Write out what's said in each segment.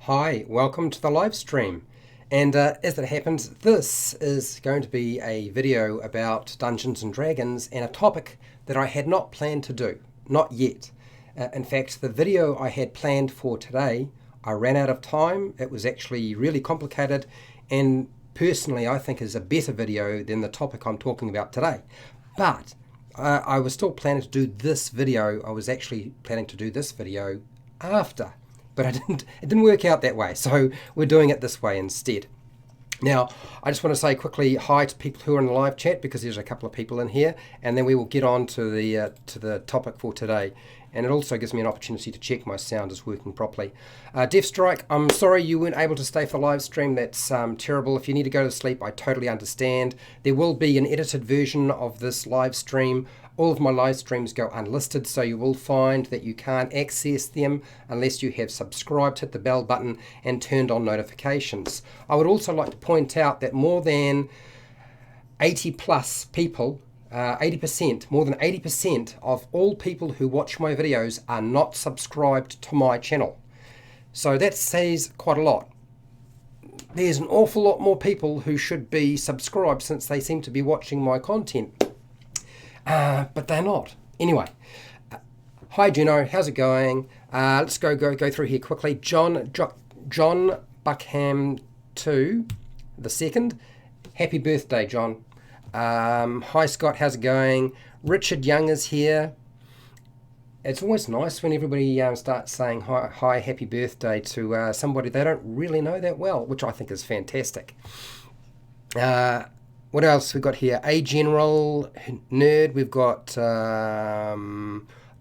Hi, welcome to the live stream. And as it happens, this is going to be a video about Dungeons and Dragons and a topic that I had not planned to do, not yet. In fact, the video I had planned for today, I ran out of time. It was actually really complicated and personally I think is a better video than the topic I'm talking about today. But I was still planning to do this video. I was actually planning to do this video after. But it didn't work out that way, so we're doing it this way instead. Now, I just want to say quickly hi to people who are in the live chat because there's a couple of people in here, and then we will get on to the topic for today. And it also gives me an opportunity to check my sound is working properly. Death Strike, I'm sorry you weren't able to stay for the live stream. That's terrible. If you need to go to sleep, I totally understand. There will be an edited version of this live stream. All of my live streams go unlisted, so you will find that you can't access them unless you have subscribed, hit the bell button, and turned on notifications. I would also like to point out that more than 80 plus people, 80%, more than 80% of all people who watch my videos are not subscribed to my channel. So that says quite a lot. There's an awful lot more people who should be subscribed since they seem to be watching my content. But they're not. Anyway, hi Juno, how's it going? Let's go through here quickly. John Buckham 2, the second. Happy birthday, John. Hi Scott, how's it going? Richard Young is here. It's always nice when everybody starts saying hi, happy birthday to somebody they don't really know that well, which I think is fantastic. What else we got here? A General Nerd. We've got, I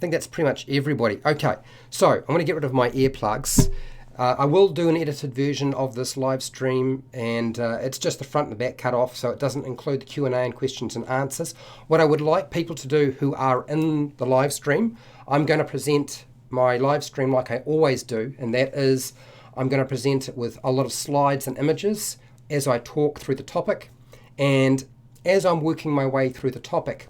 think that's pretty much everybody. Okay, so I'm going to get rid of my earplugs. I will do an edited version of this live stream, and it's just the front and the back cut off, so it doesn't include the Q&A and questions and answers. What I would like people to do who are in the live stream, I'm going to present my live stream like I always do, and that is I'm going to present it with a lot of slides and images as I talk through the topic. And as I'm working my way through the topic,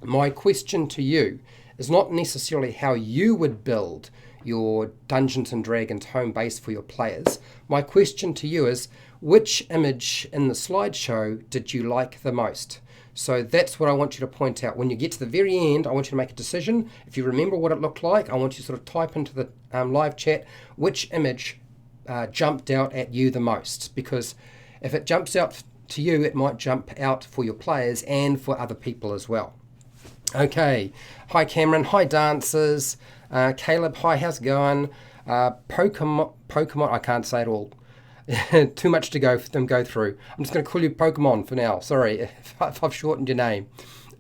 my question to you is not necessarily how you would build your Dungeons and Dragons home base for your players. My question to you is, which image in the slideshow did you like the most? So that's what I want you to point out. When you get to the very end, I want you to make a decision. If you remember what it looked like, I want you to sort of type into the live chat which image jumped out at you the most. Because if it jumps out to you, it might jump out for your players and for other people as well. Okay, hi Cameron, hi dancers, Caleb, hi, how's it going? Pokemon, I can't say it all. Too much to go through. I'm just going to call you Pokemon for now. Sorry if I've shortened your name.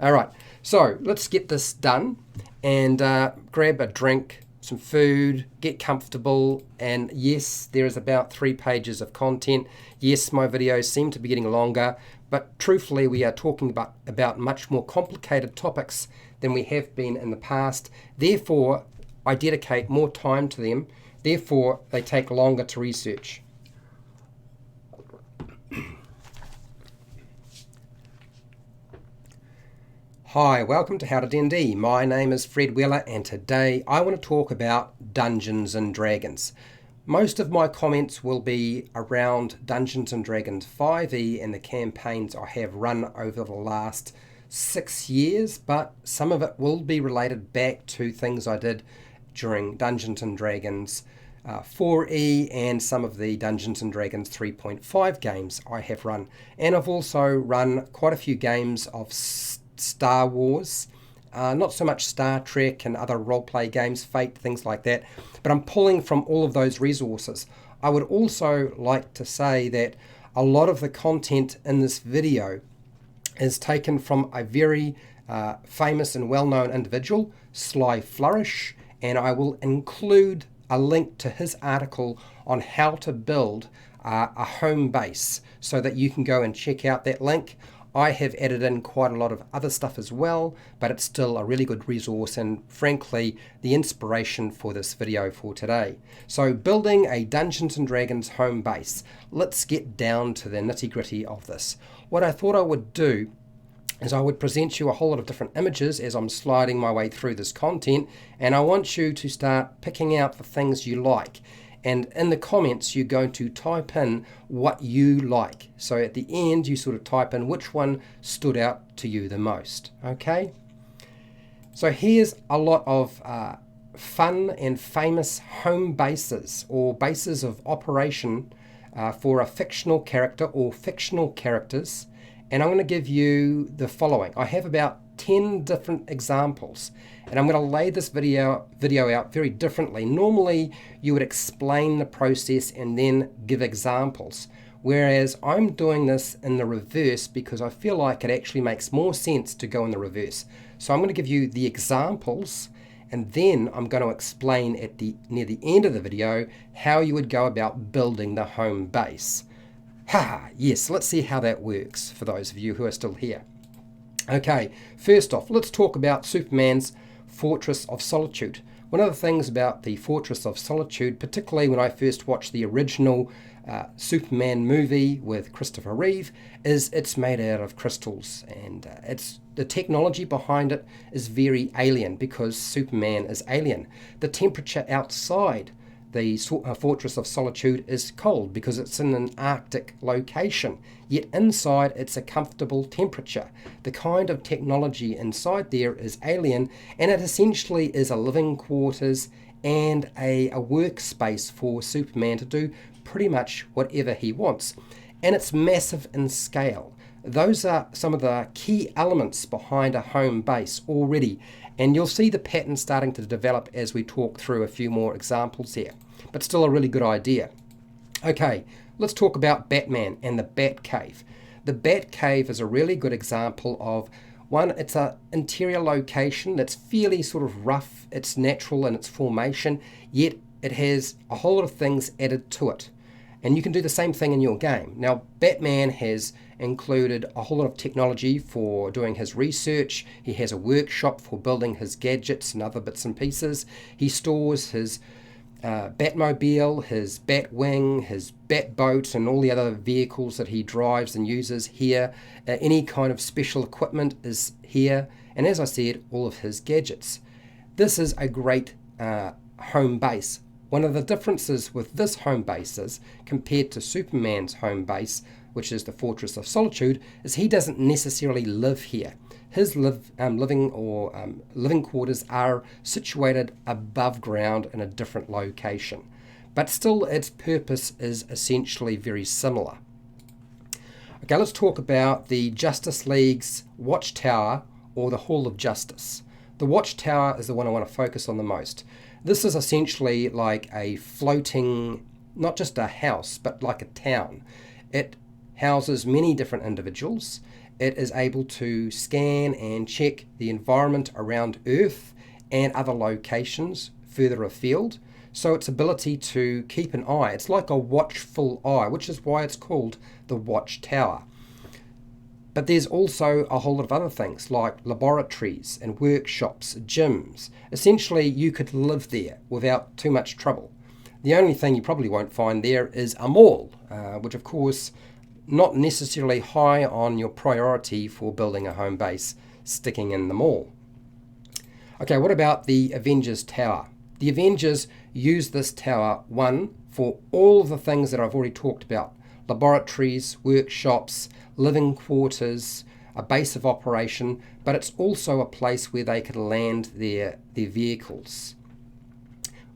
All right, so let's get this done and grab a drink, some food, get comfortable, and yes, there is about 3 pages of content. Yes, my videos seem to be getting longer, but truthfully we are talking about much more complicated topics than we have been in the past. Therefore, I dedicate more time to them. Therefore, they take longer to research. Hi, welcome to HowtoDandD. My name is Fred Weller, and today I want to talk about Dungeons and Dragons. Most of my comments will be around Dungeons and Dragons 5e and the campaigns I have run over the last 6 years, but some of it will be related back to things I did during Dungeons and Dragons 4e and some of the Dungeons and Dragons 3.5 games I have run. And I've also run quite a few games of Star Wars, not so much Star Trek and other role-play games, Fate, things like that, but I'm pulling from all of those resources. I would also like to say that a lot of the content in this video is taken from a very famous and well-known individual, Sly Flourish, and I will include a link to his article on how to build a home base so that you can go and check out that link. I have added in quite a lot of other stuff as well, but it's still a really good resource and frankly the inspiration for this video for today. So building a Dungeons and Dragons home base. Let's get down to the nitty-gritty of this. What I thought I would do is I would present you a whole lot of different images as I'm sliding my way through this content, and I want you to start picking out the things you like. And in the comments, you're going to type in what you like. So at the end, you sort of type in which one stood out to you the most. Okay? So here's a lot of fun and famous home bases or bases of operation for a fictional character or fictional characters. And I'm going to give you the following. I have about 10 different examples, and I'm going to lay this video out very differently. Normally you would explain the process and then give examples, whereas I'm doing this in the reverse because I feel like it actually makes more sense to go in the reverse. So I'm going to give you the examples, and then I'm going to explain near the end of the video how you would go about building the home base. Yes, let's see how that works for those of you who are still here. Okay, first off, let's talk about Superman's Fortress of Solitude. One of the things about the Fortress of Solitude, particularly when I first watched the original Superman movie with Christopher Reeve, is it's made out of crystals, and the technology behind it is very alien because Superman is alien. The temperature outside the Fortress of Solitude is cold because it's in an Arctic location, yet inside it's a comfortable temperature. The kind of technology inside there is alien, and it essentially is a living quarters and a workspace for Superman to do pretty much whatever he wants. And it's massive in scale. Those are some of the key elements behind a home base already, and you'll see the pattern starting to develop as we talk through a few more examples here, but still a really good idea. Okay, let's talk about Batman and the Batcave. The Batcave is a really good example of one, it's an interior location that's fairly sort of rough, it's natural in its formation, yet it has a whole lot of things added to it. And you can do the same thing in your game. Now, Batman has included a whole lot of technology for doing his research. He has a workshop for building his gadgets and other bits and pieces. He stores his Batmobile, his Batwing, his Batboat, and all the other vehicles that he drives and uses here. Any kind of special equipment is here. And as I said, all of his gadgets. This is a great home base. One of the differences with this home base is, compared to Superman's home base, which is the Fortress of Solitude, is he doesn't necessarily live here. His living quarters are situated above ground in a different location, but still its purpose is essentially very similar. Okay, let's talk about the Justice League's Watchtower or the Hall of Justice. The Watchtower is the one I want to focus on the most. This is essentially like a floating, not just a house, but like a town. It houses many different individuals. It is able to scan and check the environment around Earth and other locations further afield. So its ability to keep an eye, it's like a watchful eye, which is why it's called the Watchtower. But there's also a whole lot of other things like laboratories and workshops, gyms. Essentially, you could live there without too much trouble. The only thing you probably won't find there is a mall, which of course, not necessarily high on your priority for building a home base, sticking in the mall. Okay, what about the Avengers Tower? The Avengers use this tower, one, for all of the things that I've already talked about. Laboratories, workshops, living quarters, a base of operation, but it's also a place where they can land their vehicles.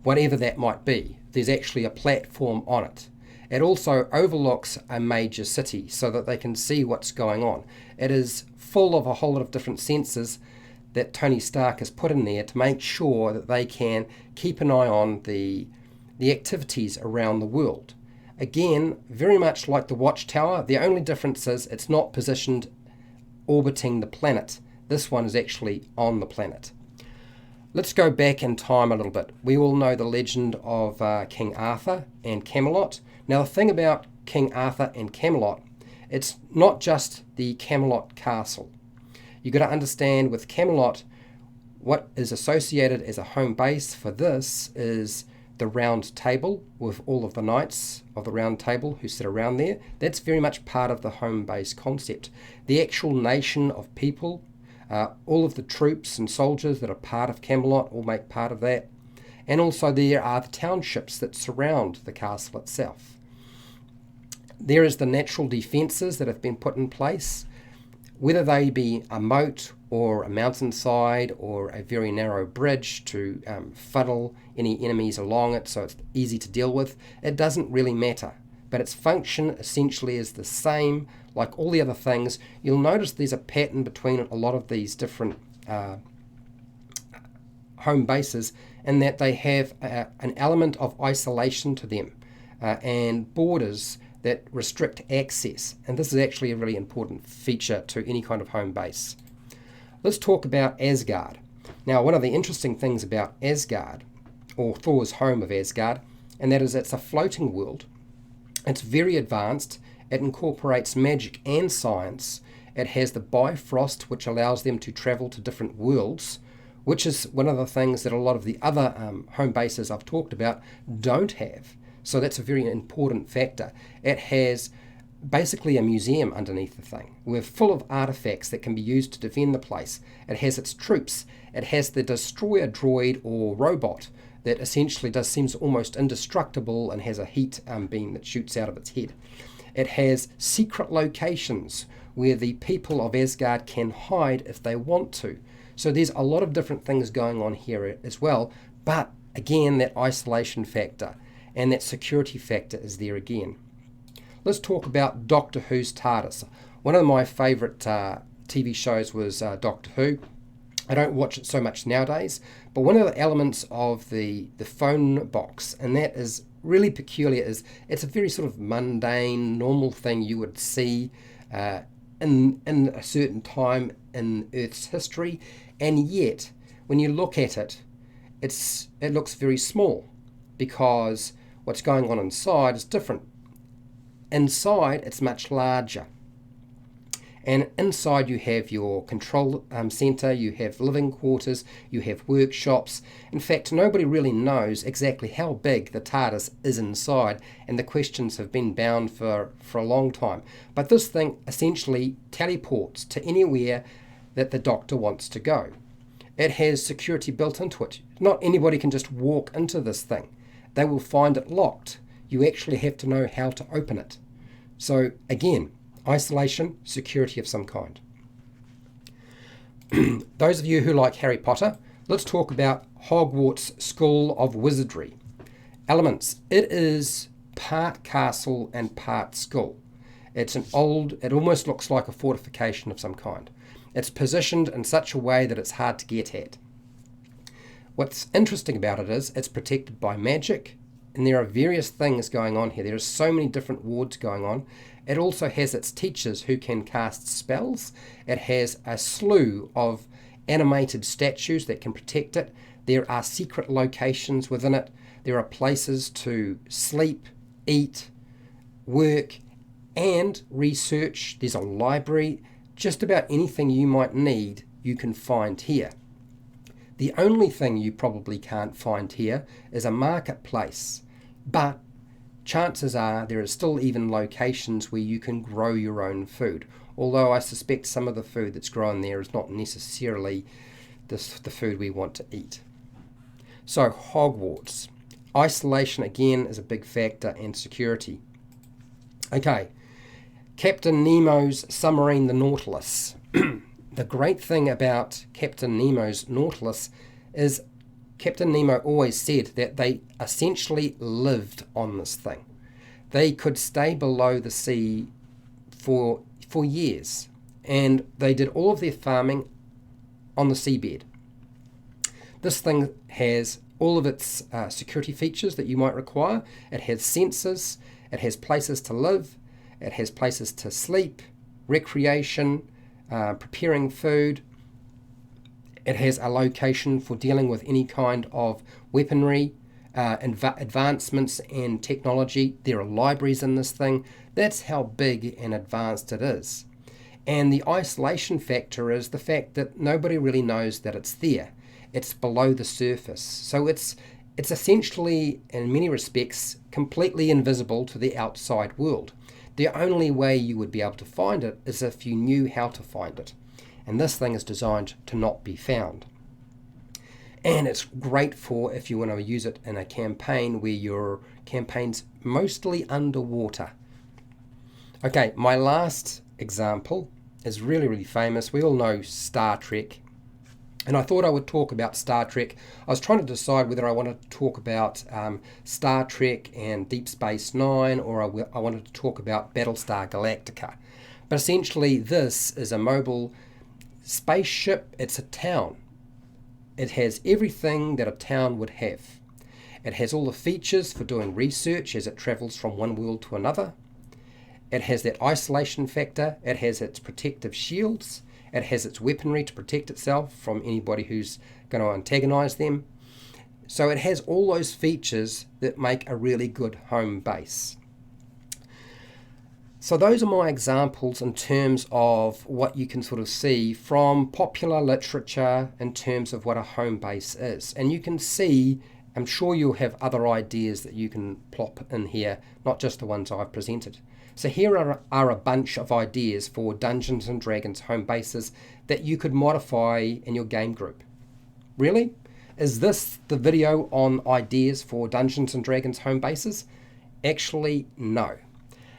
Whatever that might be, there's actually a platform on it. It also overlooks a major city so that they can see what's going on. It is full of a whole lot of different sensors that Tony Stark has put in there to make sure that they can keep an eye on the activities around the world. Again, very much like the Watchtower, the only difference is it's not positioned orbiting the planet. This one is actually on the planet. Let's go back in time a little bit. We all know the legend of King Arthur and Camelot. Now, the thing about King Arthur and Camelot, it's not just the Camelot castle. You've got to understand with Camelot, what is associated as a home base for this is the round table with all of the knights of the round table who sit around there. That's very much part of the home base concept. The actual nation of people, all of the troops and soldiers that are part of Camelot all make part of that. And also there are the townships that surround the castle itself. There is the natural defences that have been put in place, whether they be a moat or a mountainside or a very narrow bridge to funnel any enemies along it so it's easy to deal with. It doesn't really matter, but its function essentially is the same like all the other things. You'll notice there's a pattern between a lot of these different home bases, in that they have an element of isolation to them and borders that restrict access. And this is actually a really important feature to any kind of home base. Let's talk about Asgard. Now, one of the interesting things about Asgard, or Thor's home of Asgard, and that is it's a floating world. It's very advanced. It incorporates magic and science. It has the Bifrost, which allows them to travel to different worlds, which is one of the things that a lot of the other home bases I've talked about don't have. So that's a very important factor. It has basically a museum underneath the thing. We're full of artifacts that can be used to defend the place. It has its troops. It has the destroyer droid or robot that essentially seems almost indestructible and has a heat beam that shoots out of its head. It has secret locations where the people of Asgard can hide if they want to. So there's a lot of different things going on here as well, but again, that isolation factor and that security factor is there again. Let's talk about Doctor Who's TARDIS. One of my favourite TV shows was Doctor Who. I don't watch it so much nowadays, but one of the elements of the phone box, and that is really peculiar, is it's a very sort of mundane, normal thing you would see in a certain time in Earth's history, and yet when you look at it, it looks very small because what's going on inside is different. Inside, it's much larger. And inside you have your control centre, you have living quarters, you have workshops. In fact, nobody really knows exactly how big the TARDIS is inside, and the questions have been bound for a long time. But this thing essentially teleports to anywhere that the Doctor wants to go. It has security built into it. Not anybody can just walk into this thing. They will find it locked. You actually have to know how to open it. So again, isolation, security of some kind. Those of you who like Harry Potter, let's talk about Hogwarts School of Wizardry. Elements. It is part castle and part school. It almost looks like a fortification of some kind. It's positioned in such a way that it's hard to get at. What's interesting about it is it's protected by magic, and there are various things going on here. There are so many different wards going on. It also has its teachers who can cast spells. It has a slew of animated statues that can protect it. There are secret locations within it. There are places to sleep, eat, work, and research. There's a library. Just about anything you might need, you can find here. The only thing you probably can't find here is a marketplace, but chances are there are still even locations where you can grow your own food, although I suspect some of the food that's grown there is not necessarily the food we want to eat. So Hogwarts. Isolation again is a big factor, and security. Okay, Captain Nemo's submarine, the Nautilus. The great thing about Captain Nemo's Nautilus is Captain Nemo always said that they essentially lived on this thing. They could stay below the sea for years, and they did all of their farming on the seabed. This thing has all of its security features that you might require. It has sensors, it has places to live, it has places to sleep, recreation, preparing food. It has a location for dealing with any kind of weaponry, advancements in technology. There are libraries in this thing. That's how big and advanced it is. And the isolation factor is the fact that nobody really knows that it's there. It's below the surface. So it's essentially, in many respects, completely invisible to the outside world. The only way you would be able to find it is if you knew how to find it. And this thing is designed to not be found. And it's great for if you want to use it in a campaign where your campaign's mostly underwater. Okay, my last example is really, really famous. We all know Star Trek. And I thought I would talk about Star Trek. I was trying to decide whether I wanted to talk about Star Trek and Deep Space Nine, or I wanted to talk about Battlestar Galactica. But essentially, this is a mobile spaceship. It's a town. It has everything that a town would have. It has all the features for doing research as it travels from one world to another. It has that isolation factor. It has its protective shields. It has its weaponry to protect itself from anybody who's going to antagonize them. So it has all those features that make a really good home base. So those are my examples in terms of what you can sort of see from popular literature in terms of what a home base is. And you can see, I'm sure you'll have other ideas that you can plop in here, not just the ones I've presented. So here are a bunch of ideas for Dungeons & Dragons home bases that you could modify in your game group. Really? Is this the video on ideas for Dungeons & Dragons home bases? Actually, no.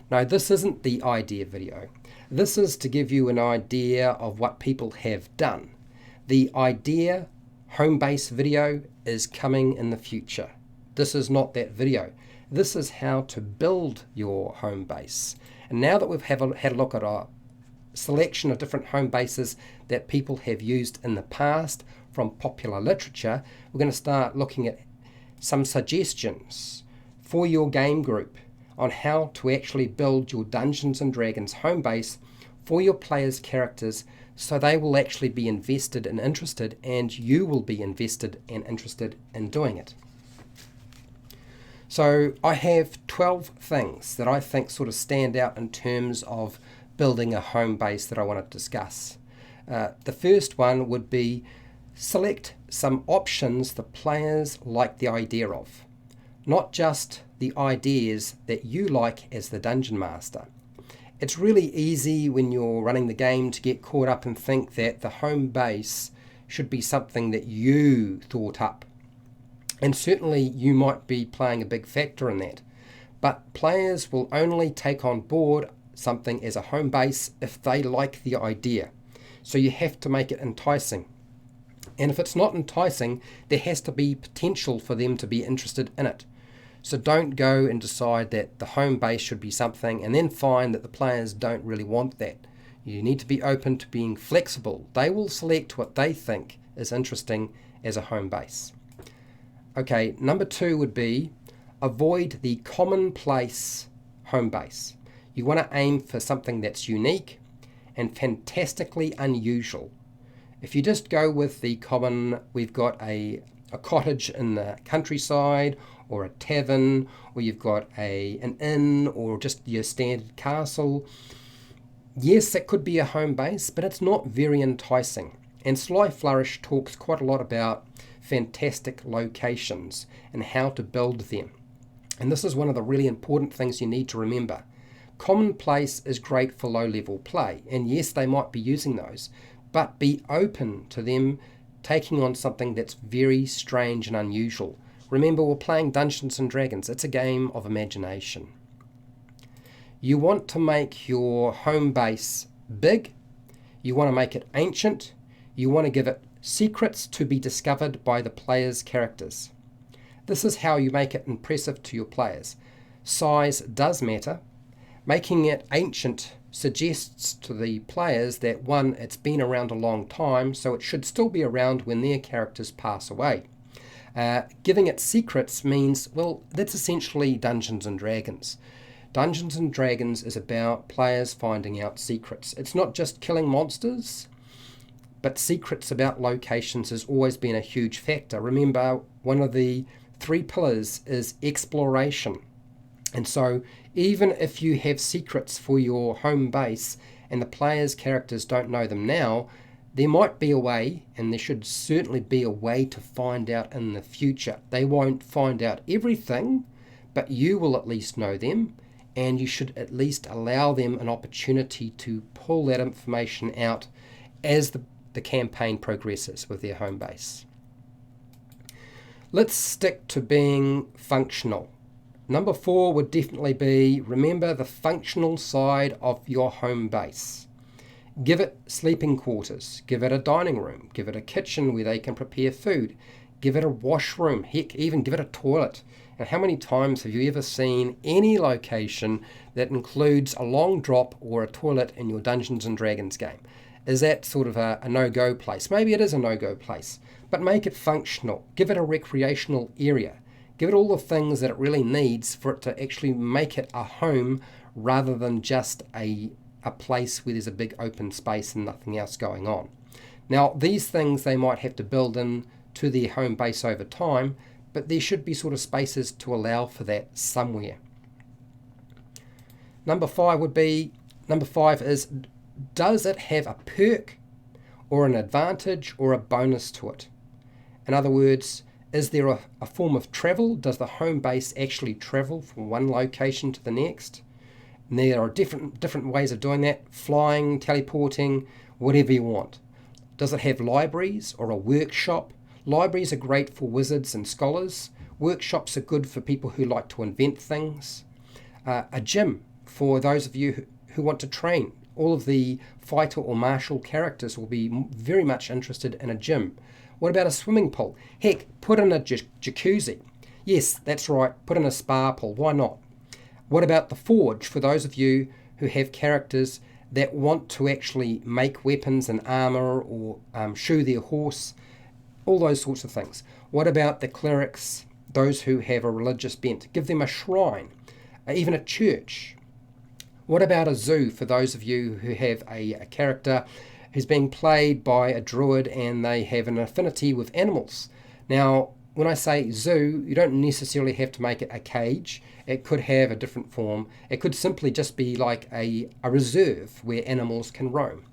No, this isn't the idea video. This is to give you an idea of what people have done. The idea home base video is coming in the future. This is not that video. This is how to build your home base. And now that we've had a look at a selection of different home bases that people have used in the past from popular literature, we're going to start looking at some suggestions for your game group on how to actually build your Dungeons & Dragons home base for your players' characters so they will actually be invested and interested, and you will be invested and interested in doing it. So I have 12 things that I think sort of stand out in terms of building a home base that I want to discuss. The first one would be select some options the players like the idea of, not just the ideas that you like as the Dungeon Master. It's really easy when you're running the game to get caught up and think that the home base should be something that you thought up. And certainly you might be playing a big factor in that. But players will only take on board something as a home base if they like the idea. So you have to make it enticing. And if it's not enticing, there has to be potential for them to be interested in it. So don't go and decide that the home base should be something and then find that the players don't really want that. You need to be open to being flexible. They will select what they think is interesting as a home base. Okay, number 2 would be avoid the commonplace home base. You want to aim for something that's unique and fantastically unusual. If you just go with the common, we've got a cottage in the countryside, or a tavern, or you've got an inn, or just your standard castle, yes, that could be a home base, but it's not very enticing. And Sly Flourish talks quite a lot about fantastic locations and how to build them. And this is one of the really important things you need to remember. Commonplace is great for low-level play, and yes, they might be using those, but be open to them taking on something that's very strange and unusual. Remember, we're playing Dungeons & Dragons. It's a game of imagination. You want to make your home base big. You want to make it ancient. You want to give it secrets to be discovered by the players' characters. This is how you make it impressive to your players. Size does matter. Making it ancient suggests to the players that, one, it's been around a long time, so it should still be around when their characters pass away. Giving it secrets means, well, that's essentially Dungeons & Dragons. Dungeons & Dragons is about players finding out secrets. It's not just killing monsters, but secrets about locations has always been a huge factor. Remember, one of the 3 pillars is exploration. And so even if you have secrets for your home base and the players' characters don't know them now, there might be a way, and there should certainly be a way to find out in the future. They won't find out everything, but you will at least know them, and you should at least allow them an opportunity to pull that information out as the campaign progresses with their home base. Let's stick to being functional. Number 4 would definitely be, remember the functional side of your home base. Give it sleeping quarters, give it a dining room, give it a kitchen where they can prepare food, give it a washroom, heck, even give it a toilet. And how many times have you ever seen any location that includes a long drop or a toilet in your Dungeons and Dragons game? Is that sort of a no-go place? Maybe it is a no-go place, but make it functional. Give it a recreational area. Give it all the things that it really needs for it to actually make it a home rather than just a place where there's a big open space and nothing else going on. Now, these things they might have to build in to their home base over time, but there should be sort of spaces to allow for that somewhere. Number 5 is, does it have a perk or an advantage or a bonus to it? In other words, is there a form of travel? Does the home base actually travel from one location to the next? And there are different ways of doing that, flying, teleporting, whatever you want. Does it have libraries or a workshop? Libraries are great for wizards and scholars. Workshops are good for people who like to invent things. A gym for those of you who want to train. All of the fighter or martial characters will be very much interested in a gym. What about a swimming pool? Heck, put in a jacuzzi. Yes, that's right, put in a spa pool. Why not? What about the forge for those of you who have characters that want to actually make weapons and armor or shoe their horse? All those sorts of things. What about the clerics, those who have a religious bent? Give them a shrine, even a church. What about a zoo for those of you who have a character who's being played by a druid and they have an affinity with animals? Now, when I say zoo, you don't necessarily have to make it a cage. It could have a different form. It could simply just be like a reserve where animals can roam.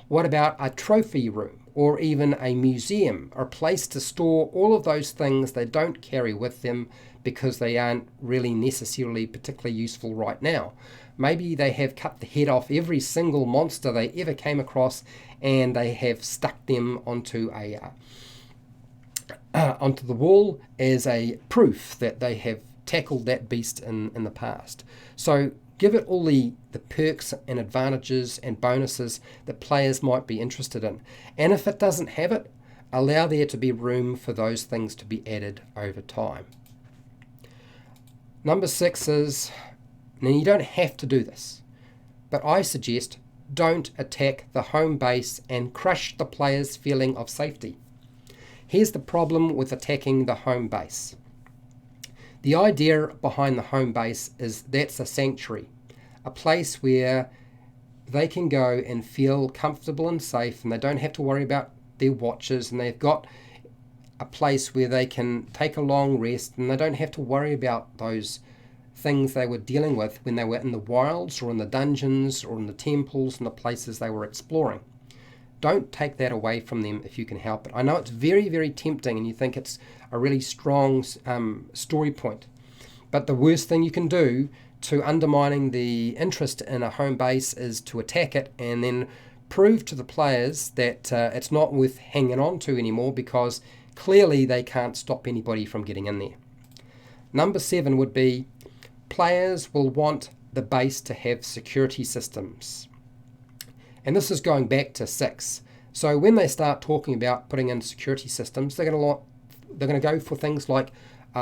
What about a trophy room or even a museum or a place to store all of those things they don't carry with them because they aren't really necessarily particularly useful right now? Maybe they have cut the head off every single monster they ever came across and they have stuck them onto the wall as a proof that they have tackled that beast in the past. So give it all the perks and advantages and bonuses that players might be interested in. And if it doesn't have it, allow there to be room for those things to be added over time. Number 6 is, now you don't have to do this, but I suggest don't attack the home base and crush the player's feeling of safety. Here's the problem with attacking the home base. The idea behind the home base is that's a sanctuary, a place where they can go and feel comfortable and safe and they don't have to worry about their watches, and they've got a place where they can take a long rest and they don't have to worry about those things they were dealing with when they were in the wilds or in the dungeons or in the temples and the places they were exploring. Don't take that away from them if you can help it. I know it's very, very tempting and you think it's a really strong story point, but the worst thing you can do to undermining the interest in a home base is to attack it and then prove to the players that it's not worth hanging on to anymore because clearly they can't stop anybody from getting in there. Number 7 would be, players will want the base to have security systems. And this is going back to 6. So when they start talking about putting in security systems, they're going to go for things like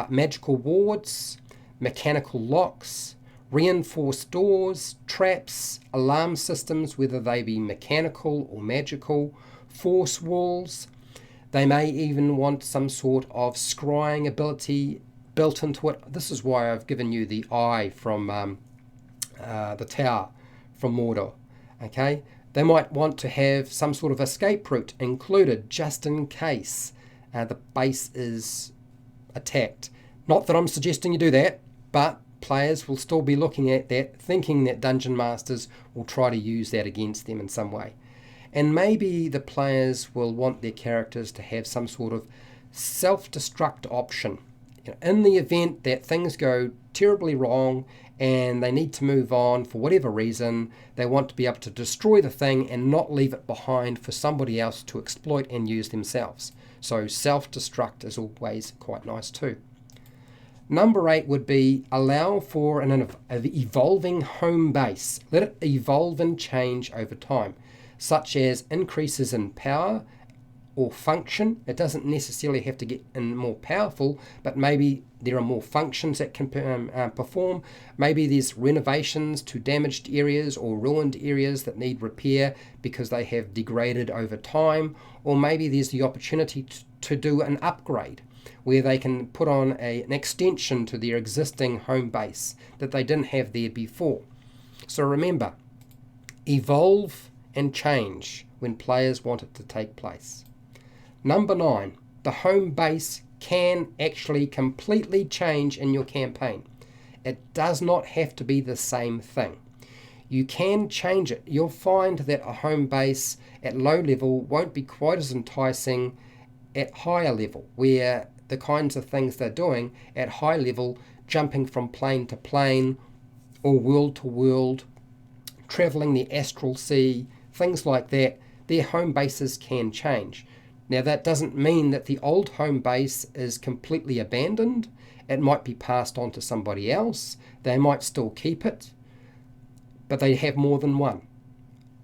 magical wards, mechanical locks, reinforced doors, traps, alarm systems, whether they be mechanical or magical, force walls. They may even want some sort of scrying ability built into it. This is why I've given you the eye from the tower from Mordor. Okay, they might want to have some sort of escape route included just in case the base is attacked. Not that I'm suggesting you do that, but players will still be looking at that, thinking that dungeon masters will try to use that against them in some way. And maybe the players will want their characters to have some sort of self-destruct option. In the event that things go terribly wrong and they need to move on for whatever reason, they want to be able to destroy the thing and not leave it behind for somebody else to exploit and use themselves. So self-destruct is always quite nice too. Number 8 would be allow for an evolving home base. Let it evolve and change over time, such as increases in power or function. It doesn't necessarily have to get in more powerful, but maybe there are more functions that can perform. Maybe there's renovations to damaged areas or ruined areas that need repair because they have degraded over time, or maybe there's the opportunity to do an upgrade where they can put on an extension to their existing home base that they didn't have there before. So remember, evolve and change when players want it to take place. Number 9, the home base can actually completely change in your campaign. It does not have to be the same thing. You can change it. You'll find that a home base at low level won't be quite as enticing at higher level, where the kinds of things they're doing at high level, jumping from plane to plane or world to world, traveling the astral sea, things like that, their home bases can change. Now that doesn't mean that the old home base is completely abandoned. It might be passed on to somebody else. They might still keep it, but they have more than one.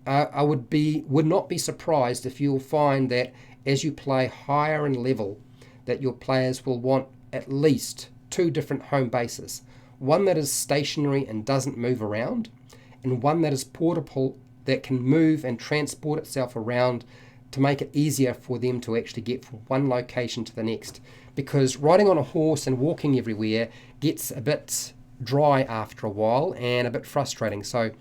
I would not be surprised if you'll find that as you play higher in level, that your players will want at least 2 different home bases. One that is stationary and doesn't move around, and one that is portable that can move and transport itself around to make it easier for them to actually get from one location to the next. Because riding on a horse and walking everywhere gets a bit dry after a while and a bit frustrating. So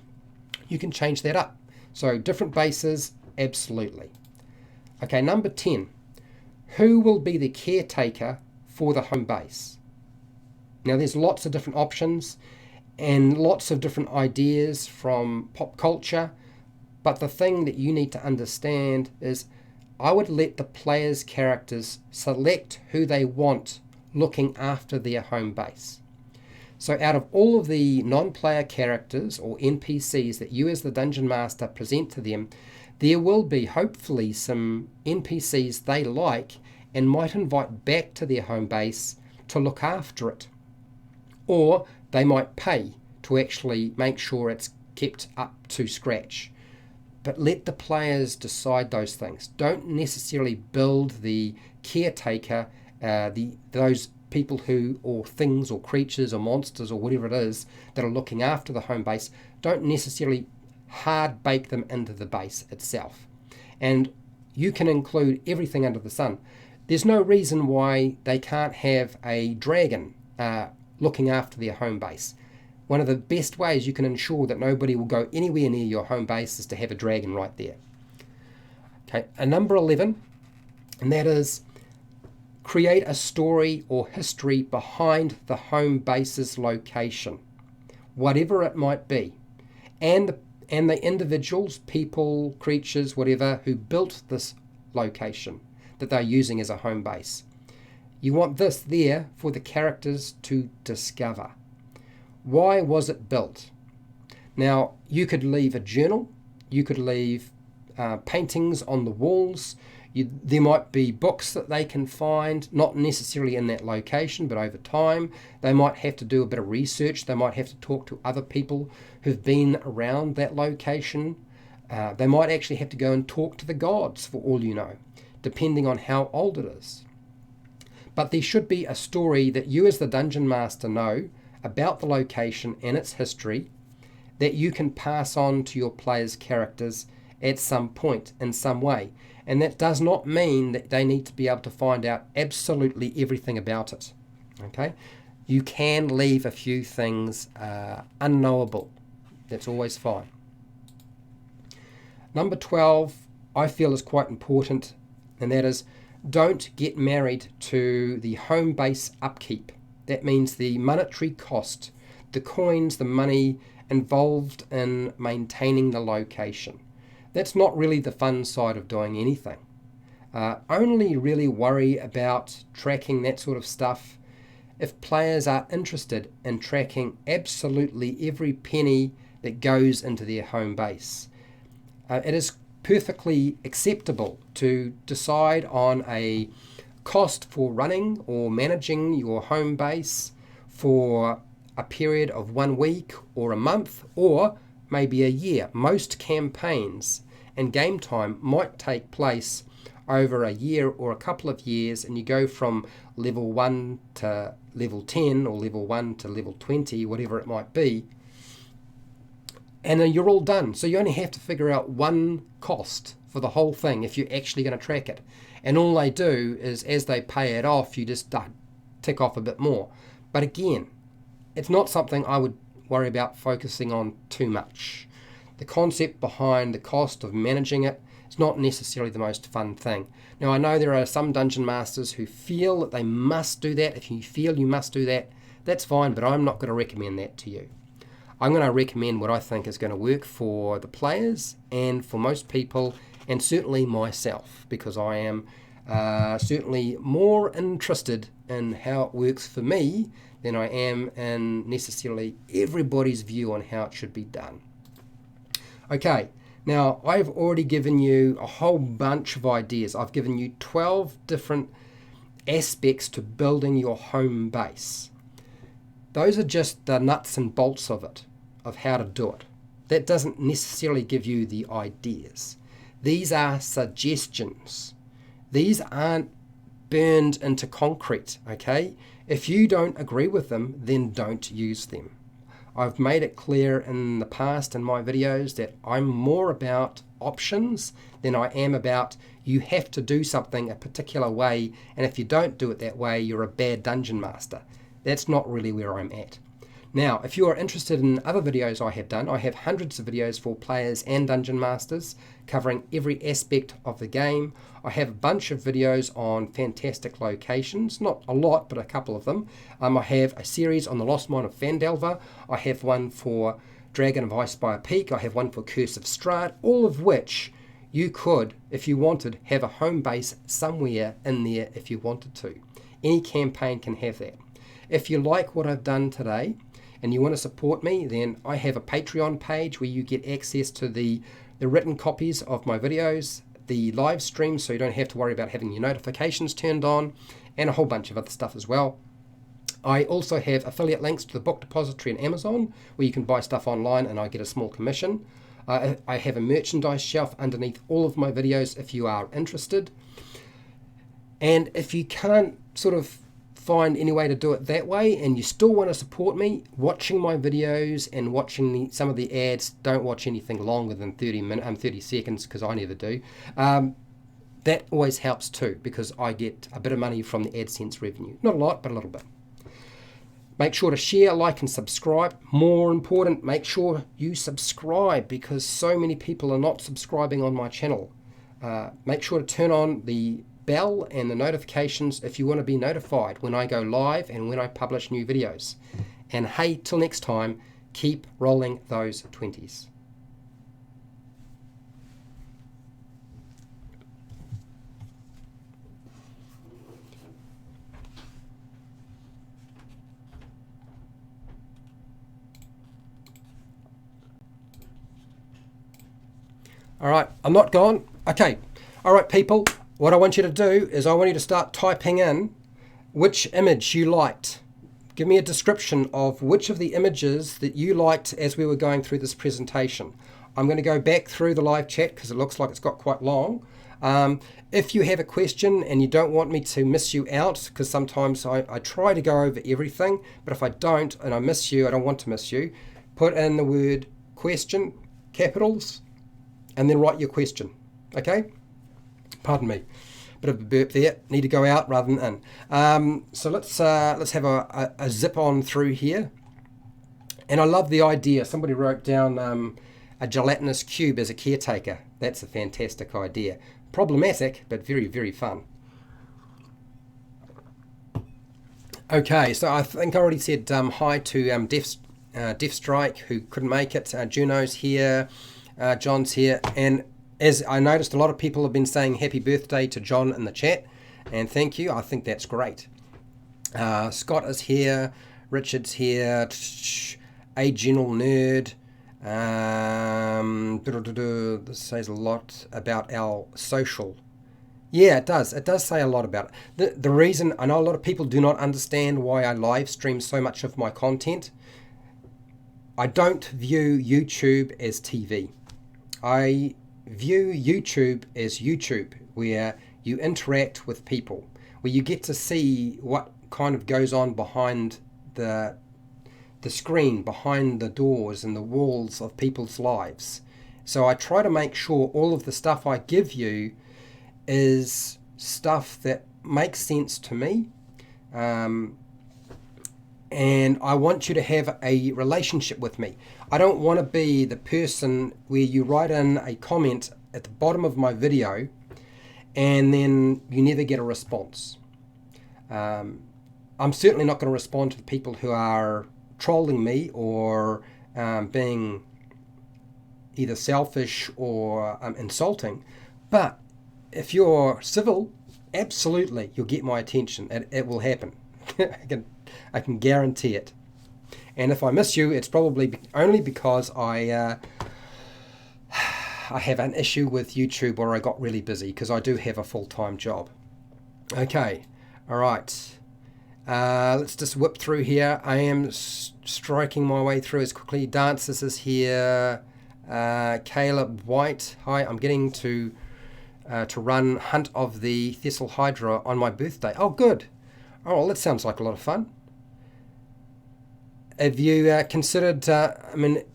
you can change that up. So different bases, absolutely. Okay, number 10. Who will be the caretaker for the home base? Now there's lots of different options and lots of different ideas from pop culture, but the thing that you need to understand is I would let the players' characters select who they want looking after their home base. So out of all of the non-player characters or NPCs that you as the Dungeon Master present to them, there will be hopefully some NPCs they like and might invite back to their home base to look after it. Or they might pay to actually make sure it's kept up to scratch. But let the players decide those things. Don't necessarily build the caretaker, those people who, or things or creatures or monsters or whatever it is that are looking after the home base, don't necessarily hard bake them into the base itself. And you can include everything under the sun. There's no reason why they can't have a dragon looking after their home base. One of the best ways you can ensure that nobody will go anywhere near your home base is to have a dragon right there. Okay, and number 11, and that is create a story or history behind the home base's location, whatever it might be, and the individuals, people, creatures, whatever, who built this location that they're using as a home base. You want this there for the characters to discover. Why was it built? Now, you could leave a journal, you could leave paintings on the walls, there might be books that they can find, not necessarily in that location, but over time. They might have to do a bit of research, they might have to talk to other people who've been around that location. They might actually have to go and talk to the gods, for all you know, depending on how old it is. But there should be a story that you as the Dungeon Master know about the location and its history that you can pass on to your players' characters at some point in some way. And that does not mean that they need to be able to find out absolutely everything about it. Okay? You can leave a few things unknowable. That's always fine. Number 12, I feel is quite important, and that is don't get married to the home base upkeep. That means the monetary cost, the coins, the money involved in maintaining the location. That's not really the fun side of doing anything. Only really worry about tracking that sort of stuff if players are interested in tracking absolutely every penny that goes into their home base. It is perfectly acceptable to decide on a cost for running or managing your home base for a period of 1 week or a month or maybe a year. Most campaigns and game time might take place over a year or a couple of years, and you go from level 1 to level 10 or level 1 to level 20, whatever it might be, and then you're all done. So you only have to figure out one cost for the whole thing if you're actually going to track it. And all they do is, as they pay it off, you just tick off a bit more. But again, it's not something I would worry about focusing on too much. The concept behind the cost of managing it is not necessarily the most fun thing. Now, I know there are some dungeon masters who feel that they must do that. If you feel you must do that, that's fine, but I'm not going to recommend that to you. I'm going to recommend what I think is going to work for the players and for most people, and certainly myself, because I am certainly more interested in how it works for me than I am in necessarily everybody's view on how it should be done. Okay, now I've already given you a whole bunch of ideas. I've given you 12 different aspects to building your home base. Those are just the nuts and bolts of it, of how to do it. That doesn't necessarily give you the ideas. These are suggestions. These aren't burned into concrete, okay? If you don't agree with them, then don't use them. I've made it clear in the past in my videos that I'm more about options than I am about you have to do something a particular way, and if you don't do it that way, you're a bad dungeon master. That's not really where I'm at. Now, if you are interested in other videos I have done, I have hundreds of videos for players and dungeon masters covering every aspect of the game. I have a bunch of videos on fantastic locations, not a lot, but a couple of them. I have a series on the Lost Mine of Phandelver. I have one for Dragon of Icespire Peak. I have one for Curse of Strahd, all of which you could, if you wanted, have a home base somewhere in there if you wanted to. Any campaign can have that. If you like what I've done today and you want to support me, then I have a Patreon page where you get access to the written copies of my videos, the live stream, so you don't have to worry about having your notifications turned on, and a whole bunch of other stuff as well. I also have affiliate links to the book depository and Amazon, where you can buy stuff online and I get a small commission. I have a merchandise shelf underneath all of my videos if you are interested. And if you can't sort of find any way to do it that way and you still want to support me, watching my videos and watching some of the ads, don't watch anything longer than 30 seconds, because I never do. That always helps too, because I get a bit of money from the AdSense revenue. Not a lot, but a little bit. Make sure to share, like, and subscribe. More important, make sure you subscribe, because so many people are not subscribing on my channel. Make sure to turn on the bell and the notifications if you want to be notified when I go live and when I publish new videos. And hey, till next time, keep rolling those 20s. All right, I'm not gone. Okay, all right, people. What I want you to do is I want you to start typing in which image you liked. Give me a description of which of the images that you liked as we were going through this presentation. I'm going to go back through the live chat because it looks like it's got quite long. If you have a question and you don't want me to miss you out, because sometimes I try to go over everything, but if I don't and I miss you, I don't want to miss you, put in the word question, capitals, and then write your question, okay? Pardon me, bit of a burp there. Need to go out rather than in. So let's have a zip on through here. And I love the idea. Somebody wrote down a gelatinous cube as a caretaker. That's a fantastic idea. Problematic, but very, very fun. Okay, so I think I already said hi to Death Strike, who couldn't make it. Juno's here, John's here, and as I noticed, a lot of people have been saying happy birthday to John in the chat, and thank you. I think that's great. Scott is here, Richard's here, A General Nerd, This says a lot about our social. Yeah, it does. It does say a lot about it. The reason, I know a lot of people do not understand why I live stream so much of my content. I don't view YouTube as TV. I view YouTube as YouTube, where you interact with people, where you get to see what kind of goes on behind the screen, behind the doors and the walls of people's lives. So I try to make sure all of the stuff I give you is stuff that makes sense to me, and I want you to have a relationship with me. I don't want to be the person where you write in a comment at the bottom of my video and then you never get a response. I'm certainly not going to respond to the people who are trolling me or being either selfish or insulting, but if you're civil, absolutely, you'll get my attention. It will happen. I can guarantee it. And if I miss you, it's probably only because I have an issue with YouTube, or I got really busy, because I do have a full-time job. Okay, all right. Let's just whip through here. I am striking my way through as quickly. Dances is here. Caleb White. Hi, I'm getting to run Hunt of the Thessal Hydra on my birthday. Oh, good. Oh, well, that sounds like a lot of fun. Have you considered,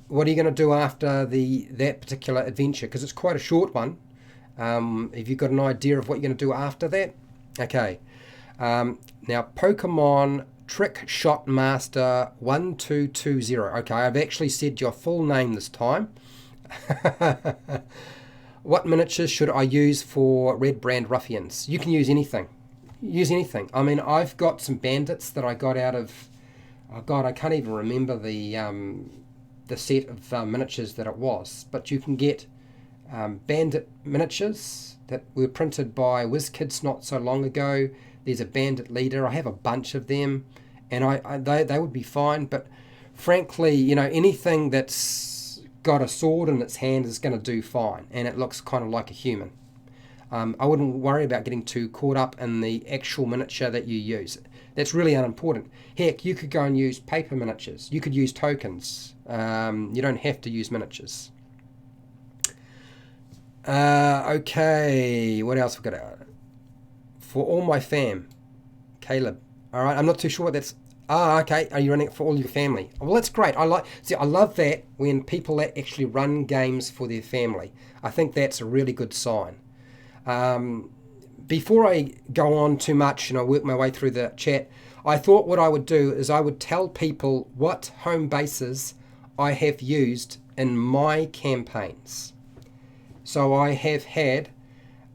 what are you going to do after that particular adventure? Because it's quite a short one. Have you got an idea of what you're going to do after that? Okay. Now, Pokemon Trick Shot Master 1220. Okay, I've actually said your full name this time. What miniatures should I use for Red Brand Ruffians? You can use anything. Use anything. I mean, I've got some bandits that I got out of... Oh God, I can't even remember the set of miniatures that it was. But you can get bandit miniatures that were printed by WizKids not so long ago. There's a bandit leader. I have a bunch of them, and they would be fine. But frankly, anything that's got a sword in its hand is going to do fine, and it looks kind of like a human. I wouldn't worry about getting too caught up in the actual miniature that you use. That's really unimportant. Heck, you could go and use paper miniatures. You could use tokens. You don't have to use miniatures. Okay, what else we got out? For all my fam, Caleb. All right, I'm not too sure what that's... okay. Are you running it for all your family? Well, that's great. I love that when people actually run games for their family. I think that's a really good sign. Before I go on too much and I work my way through the chat, I thought what I would do is I would tell people what home bases I have used in my campaigns. So I have had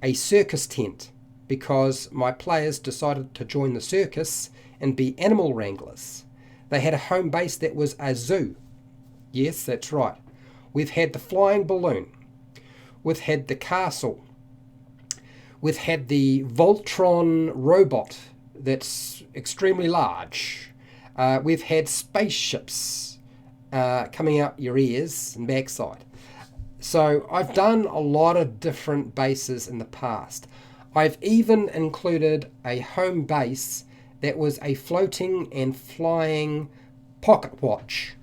a circus tent because my players decided to join the circus and be animal wranglers. They had a home base that was a zoo. Yes, that's right. We've had the flying balloon. We've had the castle. We've had the Voltron robot that's extremely large. We've had spaceships coming out your ears and backside. So I've done a lot of different bases in the past. I've even included a home base that was a floating and flying pocket watch.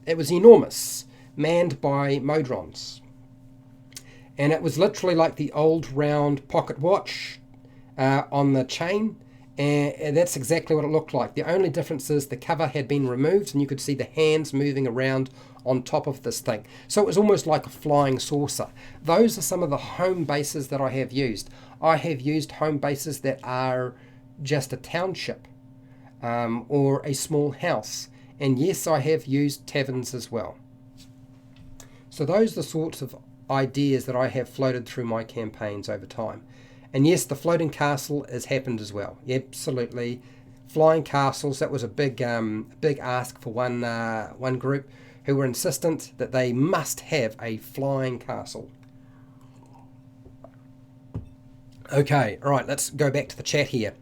It was enormous, manned by Modrons. And it was literally like the old round pocket watch on the chain. And that's exactly what it looked like. The only difference is the cover had been removed and you could see the hands moving around on top of this thing. So it was almost like a flying saucer. Those are some of the home bases that I have used. I have used home bases that are just a township or a small house. And yes, I have used taverns as well. So those are the sorts of ideas that I have floated through my campaigns over time. And yes, the floating castle has happened as well. Absolutely. Flying castles, that was a big ask for one group who were insistent that they must have a flying castle. Okay, all right, let's go back to the chat here.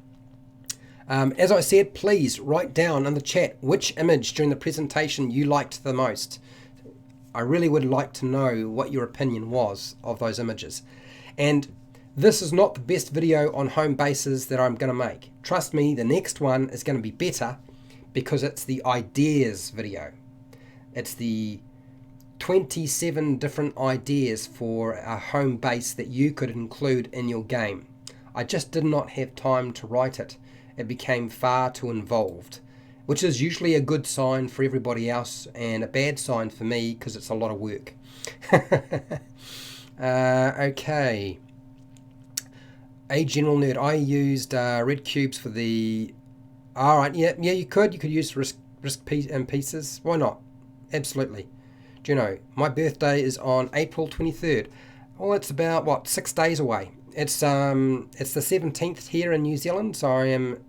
As I said, please write down in the chat which image during the presentation you liked the most. I really would like to know what your opinion was of those images. And this is not the best video on home bases that I'm going to make. Trust me, the next one is going to be better because it's the ideas video. It's the 27 different ideas for a home base that you could include in your game. I just did not have time to write it. It became far too involved, which is usually a good sign for everybody else and a bad sign for me because it's a lot of work. Okay. A general nerd. I used red cubes for the... Alright, yeah, you could use risk pieces. Why not? Absolutely. Do you know, my birthday is on April 23rd. Well, it's about, what, 6 days away. It's the 17th here in New Zealand, so I am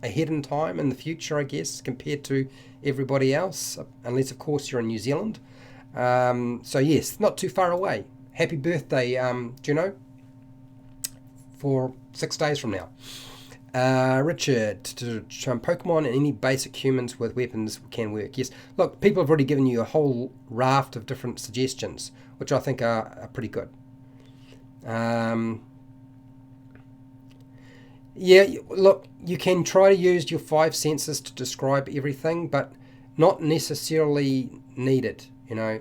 ahead in time in the future, I guess, compared to everybody else, unless, of course, you're in New Zealand. So, yes, not too far away. Happy birthday, do you know, for 6 days from now. Richard, Pokemon and any basic humans with weapons can work. Yes, look, people have already given you a whole raft of different suggestions, which I think are pretty good. Yeah, look, you can try to use your 5 senses to describe everything, but not necessarily needed, you know.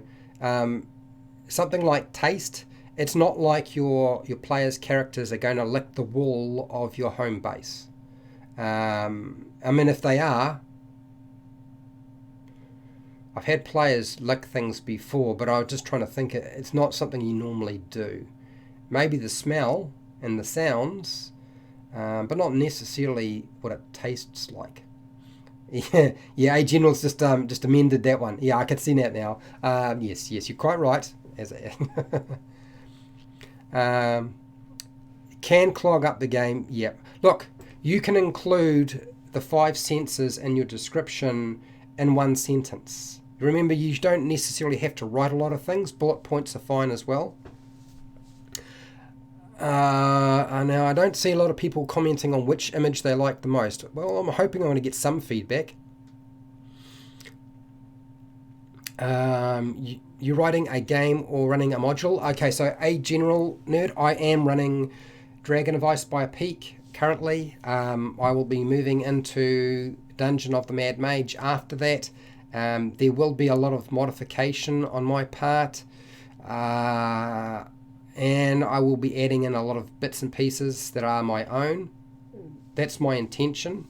Something like taste, it's not like your players' characters are going to lick the wall of your home base. I mean, if they are, I've had players lick things before, but I was just trying to think, it's not something you normally do. Maybe the smell and the sounds, but not necessarily what it tastes like. Yeah, A General's just amended that one. Yeah, I can see that now. Yes, you're quite right. Can clog up the game. Yep. Look, you can include the 5 senses in your description in one sentence. Remember, you don't necessarily have to write a lot of things. Bullet points are fine as well. Now, I don't see a lot of people commenting on which image they like the most. Well, I'm hoping I'm going to get some feedback. You're writing a game or running a module? Okay, so A General Nerd, I am running Dragon of Ice by a Peak currently. I will be moving into Dungeon of the Mad Mage after that. There will be a lot of modification on my part. And I will be adding in a lot of bits and pieces that are my own. That's my intention.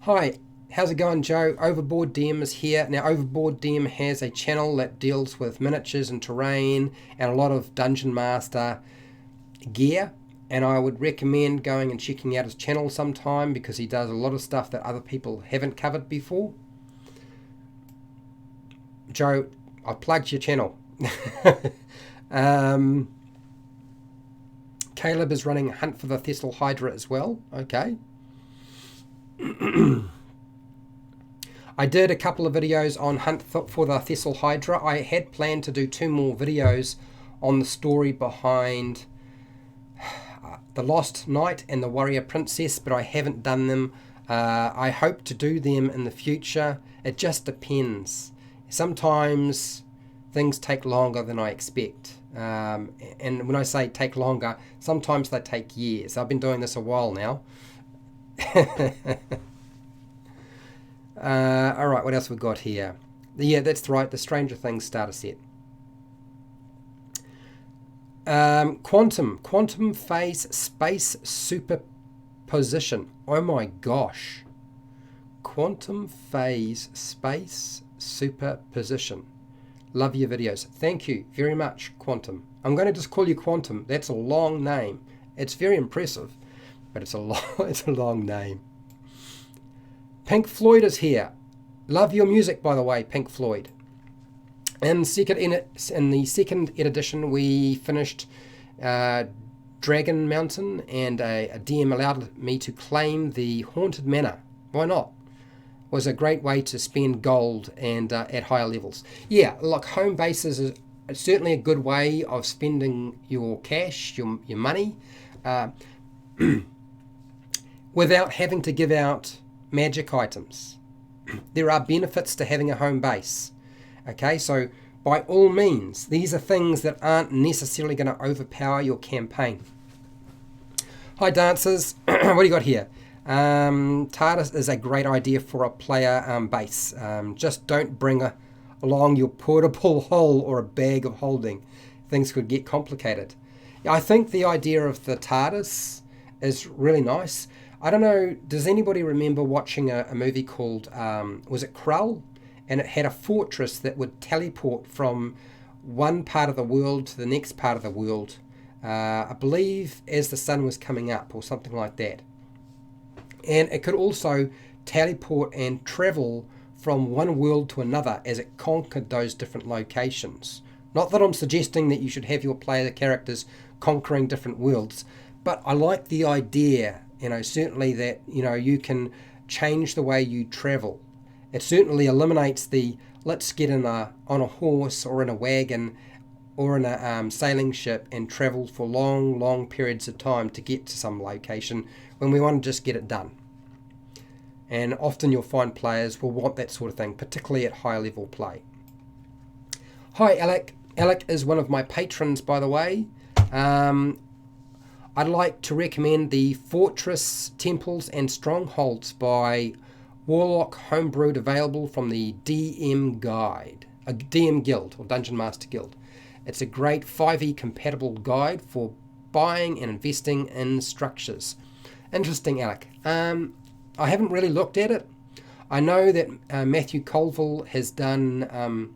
Hi, how's it going, Joe? Overboard DM is here. Now, Overboard DM has a channel that deals with miniatures and terrain and a lot of Dungeon Master gear. And I would recommend going and checking out his channel sometime because he does a lot of stuff that other people haven't covered before. Joe, I've plugged your channel. Caleb is running Hunt for the Thessal Hydra as well. Okay. I did a couple of videos on Hunt for the Thessal Hydra. I had planned to do 2 more videos on the story behind the Lost Knight and the Warrior Princess, but I haven't done them. I hope to do them in the future. It just depends. Sometimes things take longer than I expect. And when I say take longer, sometimes they take years. I've been doing this a while now. Alright, what else we got here? Yeah, that's right, the Stranger Things starter set. Quantum phase space superposition. Oh my gosh. Quantum phase space superposition. Love your videos. Thank you very much, Quantum. I'm going to just call you Quantum. That's a long name. It's very impressive, but it's a long name. Pink Floyd is here. Love your music, by the way, Pink Floyd. In the second edition, we finished Dragon Mountain, and a DM allowed me to claim the Haunted Manor. Why not? Was a great way to spend gold and at higher levels. Yeah, look, home bases is certainly a good way of spending your cash, your money, without having to give out magic items. There are benefits to having a home base. Okay, so by all means, these are things that aren't necessarily going to overpower your campaign. Hi dancers, what do you got here? TARDIS is a great idea for a player base. Just don't bring along your portable hole or a bag of holding. Things could get complicated. Yeah, I think the idea of the TARDIS is really nice. I don't know, does anybody remember watching a movie called, was it Krull? And it had a fortress that would teleport from one part of the world to the next part of the world, I believe as the sun was coming up or something like that. And it could also teleport and travel from one world to another as it conquered those different locations. Not that I'm suggesting that you should have your player characters conquering different worlds, but I like the idea, certainly that, you can change the way you travel. It certainly eliminates the let's get on a horse or in a wagon or in a sailing ship and travel for long periods of time to get to some location when we want to just get it done. And often you'll find players will want that sort of thing, particularly at high level play. Hi Alec. Alec is one of my patrons, by the way. I'd like to recommend the Fortress, Temples and Strongholds by Warlock Homebrewed, available from the DM Guide, a DM Guild or Dungeon Master Guild. It's a great 5e compatible guide for buying and investing in structures. Interesting, Alec. I haven't really looked at it. I know that Matthew Colville has done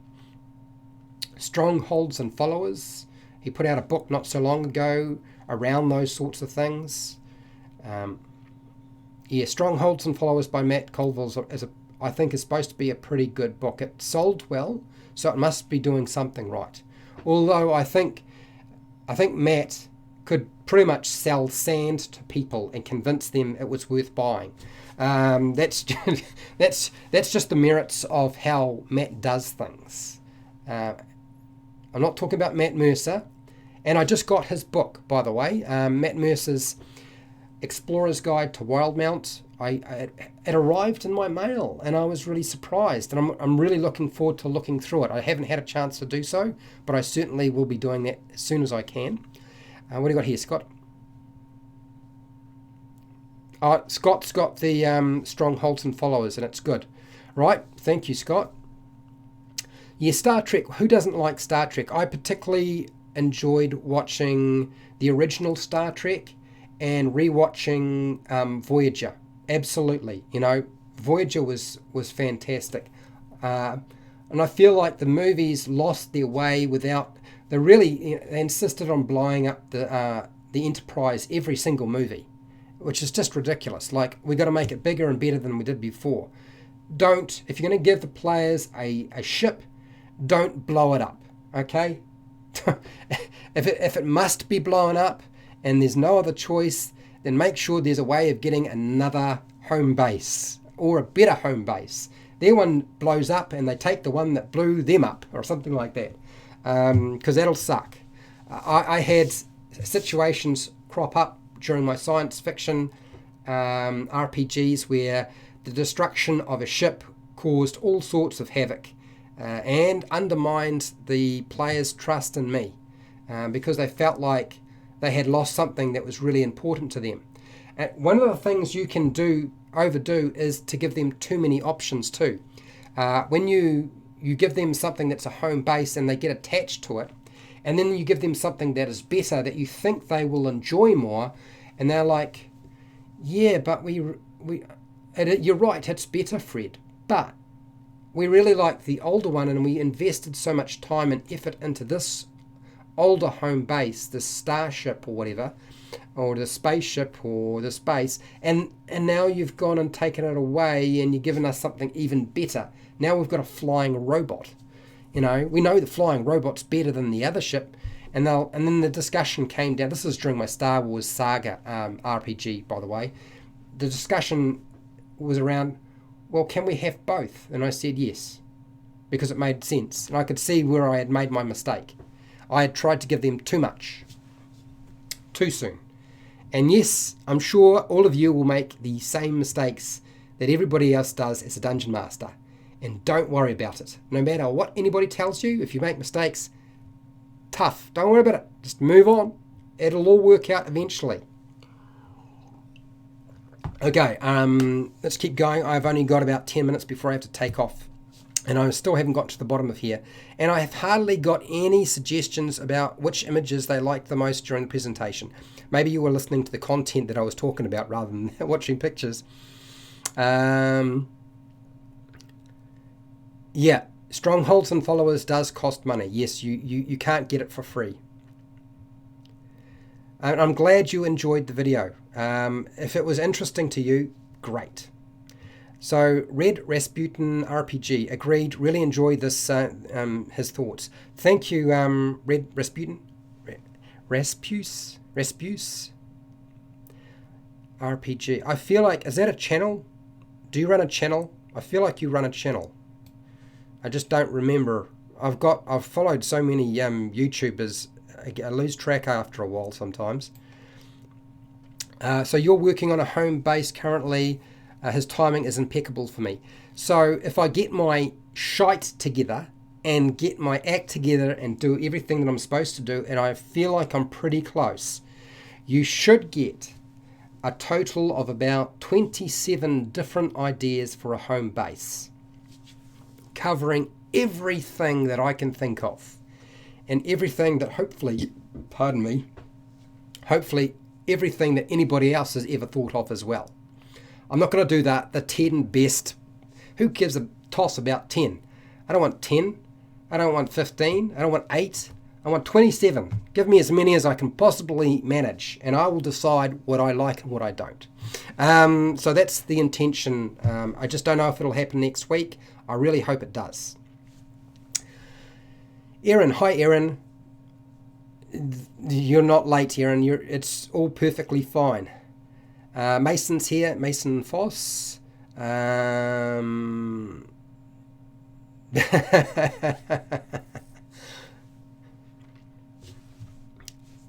Strongholds and Followers. He put out a book not so long ago around those sorts of things. Strongholds and Followers by Matt Colville I think is supposed to be a pretty good book. It sold well, so it must be doing something right. Although I think Matt could pretty much sell sand to people and convince them it was worth buying. That's just the merits of how Matt does things. I'm not talking about Matt Mercer, and I just got his book, by the way, Matt Mercer's Explorer's Guide to Wildmount. It arrived in my mail, and I was really surprised, and I'm really looking forward to looking through it. I haven't had a chance to do so, but I certainly will be doing that as soon as I can. What do you got here, Scott? Scott's got the Strongholds and Followers, and it's good. Right, thank you, Scott. Yeah, Star Trek. Who doesn't like Star Trek? I particularly enjoyed watching the original Star Trek and rewatching Voyager. Absolutely, Voyager was fantastic, and I feel like the movies lost their way without. They insisted on blowing up the Enterprise every single movie, which is just ridiculous. Like, we got to make it bigger and better than we did before. If you're going to give the players a ship, don't blow it up, okay? If it must be blown up and there's no other choice, then make sure there's a way of getting another home base or a better home base. Their one blows up and they take the one that blew them up or something like that, because that'll suck. I had situations crop up during my science fiction RPGs where the destruction of a ship caused all sorts of havoc and undermined the players' trust in me because they felt like they had lost something that was really important to them. One of the things you can overdo is to give them too many options too. When you give them something that's a home base and they get attached to it, and then you give them something that is better, that you think they will enjoy more, and they're like, yeah, but you're right, it's better, Fred, but we really like the older one and we invested so much time and effort into this older home base, this starship or whatever, or the spaceship or the space, and now you've gone and taken it away and you've given us something even better. Now we've got a flying robot. We know the flying robot's better than the other ship, and then the discussion came down. This is during my Star Wars Saga RPG, by the way. The discussion was around, well, can we have both? And I said yes, because it made sense, and I could see where I had made my mistake. I had tried to give them too much, too soon. And yes, I'm sure all of you will make the same mistakes that everybody else does as a dungeon master. and don't worry about it. No matter what anybody tells you, if you make mistakes, tough. Don't worry about it. Just move on. It'll all work out eventually. Okay, let's keep going. I've only got about 10 minutes before I have to take off. And I still haven't got to the bottom of here. And I have hardly got any suggestions about which images they liked the most during the presentation. Maybe you were listening to the content that I was talking about rather than watching pictures. Yeah, strongholds and followers does cost money. Yes, you can't get it for free. And I'm glad you enjoyed the video. If it was interesting to you, great. So Red Rasputin RPG agreed. Really enjoyed this. His thoughts. Thank you, Red Rasputin. Raspuse RPG. I feel like, is that a channel? Do you run a channel? I feel like you run a channel. I just don't remember. I've followed so many YouTubers. I lose track after a while sometimes. So you're working on a home base currently. His timing is impeccable for me. So if I get my shite together and get my act together and do everything that I'm supposed to do, and I feel like I'm pretty close, you should get a total of about 27 different ideas for a home base, covering everything that I can think of. And everything that hopefully, pardon me, hopefully everything that anybody else has ever thought of as well. I'm not going to do that, the 10 best. Who gives a toss about 10? I don't want 10. I don't want 15. I don't want 8. I want 27. Give me as many as I can possibly manage, and I will decide what I like and what I don't. So that's the intention. I just don't know if it'll happen next week. I really hope it does. Erin, hi Erin. You're not late, Erin. It's all perfectly fine. Mason's here, Mason Foss.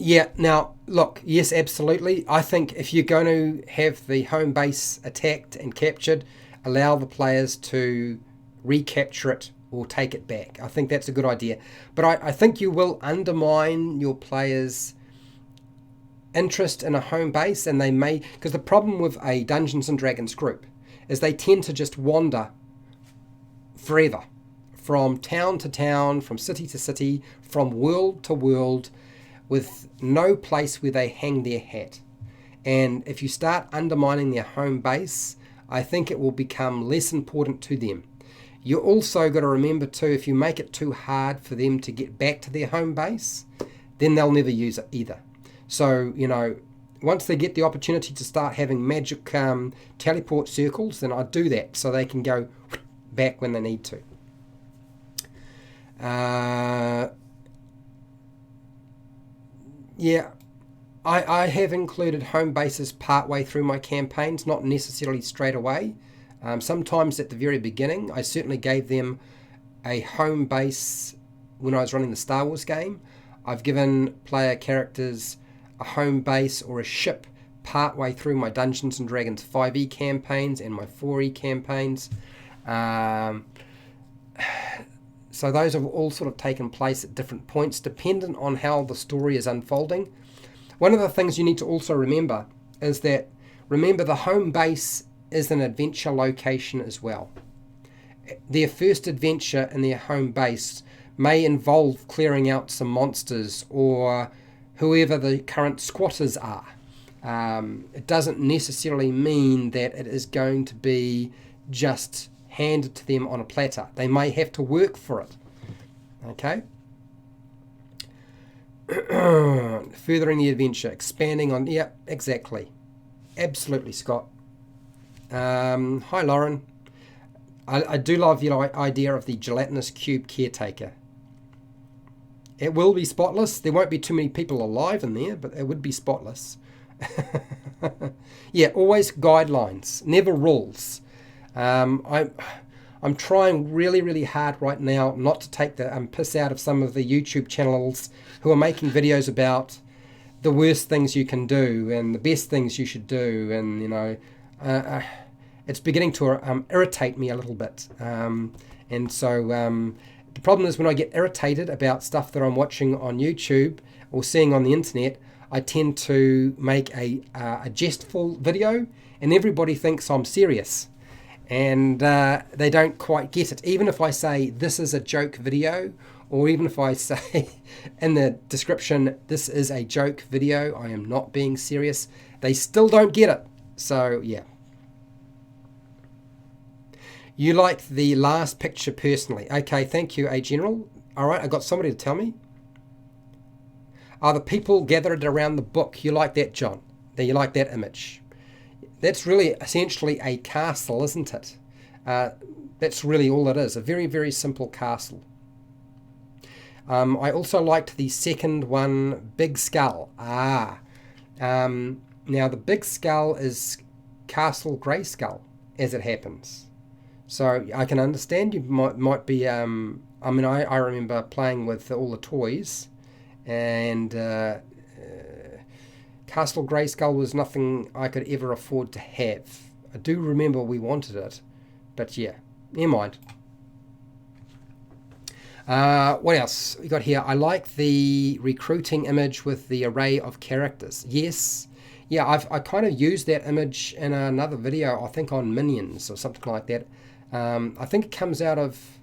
Yeah, now look, yes, absolutely. I think if you're going to have the home base attacked and captured, allow the players to recapture it or take it back. I think that's a good idea. But I think you will undermine your players' interest in a home base, and they may, because the problem with a Dungeons and Dragons group is they tend to just wander forever, from town to town, from city to city, from world to world, with no place where they hang their hat. And if you start undermining their home base, I think it will become less important to them. You also got to remember too, if you make it too hard for them to get back to their home base, then they'll never use it either. So, you know, once they get the opportunity to start having magic teleport circles, then I'd do that so they can go back when they need to. Yeah, I have included home bases partway through my campaigns, not necessarily straight away. Sometimes at the very beginning, I certainly gave them a home base when I was running the Star Wars game. I've given player characters a home base or a ship partway through my Dungeons and Dragons 5e campaigns and my 4e campaigns. So those have all sort of taken place at different points, dependent on how the story is unfolding. One of the things you need to also remember is that, remember, the home base is an adventure location as well. Their first adventure in their home base may involve clearing out some monsters or whoever the current squatters are. It doesn't necessarily mean that it is going to be just handed to them on a platter. They may have to work for it. Okay? Furthering the adventure, expanding on... Yeah, exactly. Absolutely, Scott. Hi, Lauren. I do love your idea of the gelatinous cube caretaker. It will be spotless. There won't be too many people alive in there, but it would be spotless. Yeah, always guidelines, never rules. I'm trying really, really hard right now not to take the piss out of some of the YouTube channels who are making videos about the worst things you can do and the best things you should do, and you know, it's beginning to irritate me a little bit. And so the problem is when I get irritated about stuff that I'm watching on YouTube or seeing on the internet, I tend to make a jestful video, and everybody thinks I'm serious. And they don't quite get it. Even if I say this is a joke video, or even if I say in the description this is a joke video, I am not being serious, they still don't get it. So yeah. You like the last picture personally. Okay, thank you, A General. All right, I got somebody to tell me. Are the people gathered around the book? You like that, John? You like that image? That's really essentially a castle, isn't it? That's really all it is, a very, very simple castle. I also liked the second one, Big Skull. Now the Big Skull is Castle Grayskull, as it happens. So I can understand you might be, I remember playing with all the toys, and Castle Grayskull was nothing I could ever afford to have. I do remember we wanted it, but yeah, never mind. What else we got here? I like the recruiting image with the array of characters. Yes, yeah, I kind of used that image in another video, I think on Minions or something like that. I think it comes out of,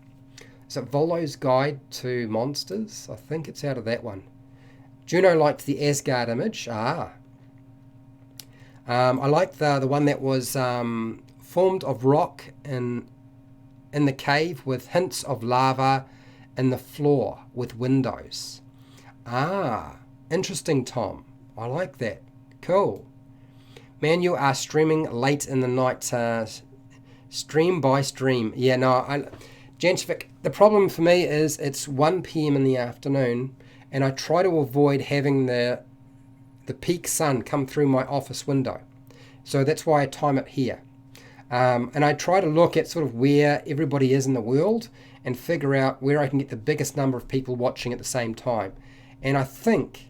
is it Volo's Guide to Monsters? I think it's out of that one. Juno liked the Asgard image. I liked the one that was formed of rock in the cave with hints of lava in the floor with windows. Interesting, Tom. I like that. Cool. Man, you are streaming late in the night. Stream by stream. Yeah, no, Jančić, the problem for me is it's 1 p.m. in the afternoon, and I try to avoid having the peak sun come through my office window. So that's why I time it here. And I try to look at sort of where everybody is in the world and figure out where I can get the biggest number of people watching at the same time. And I think,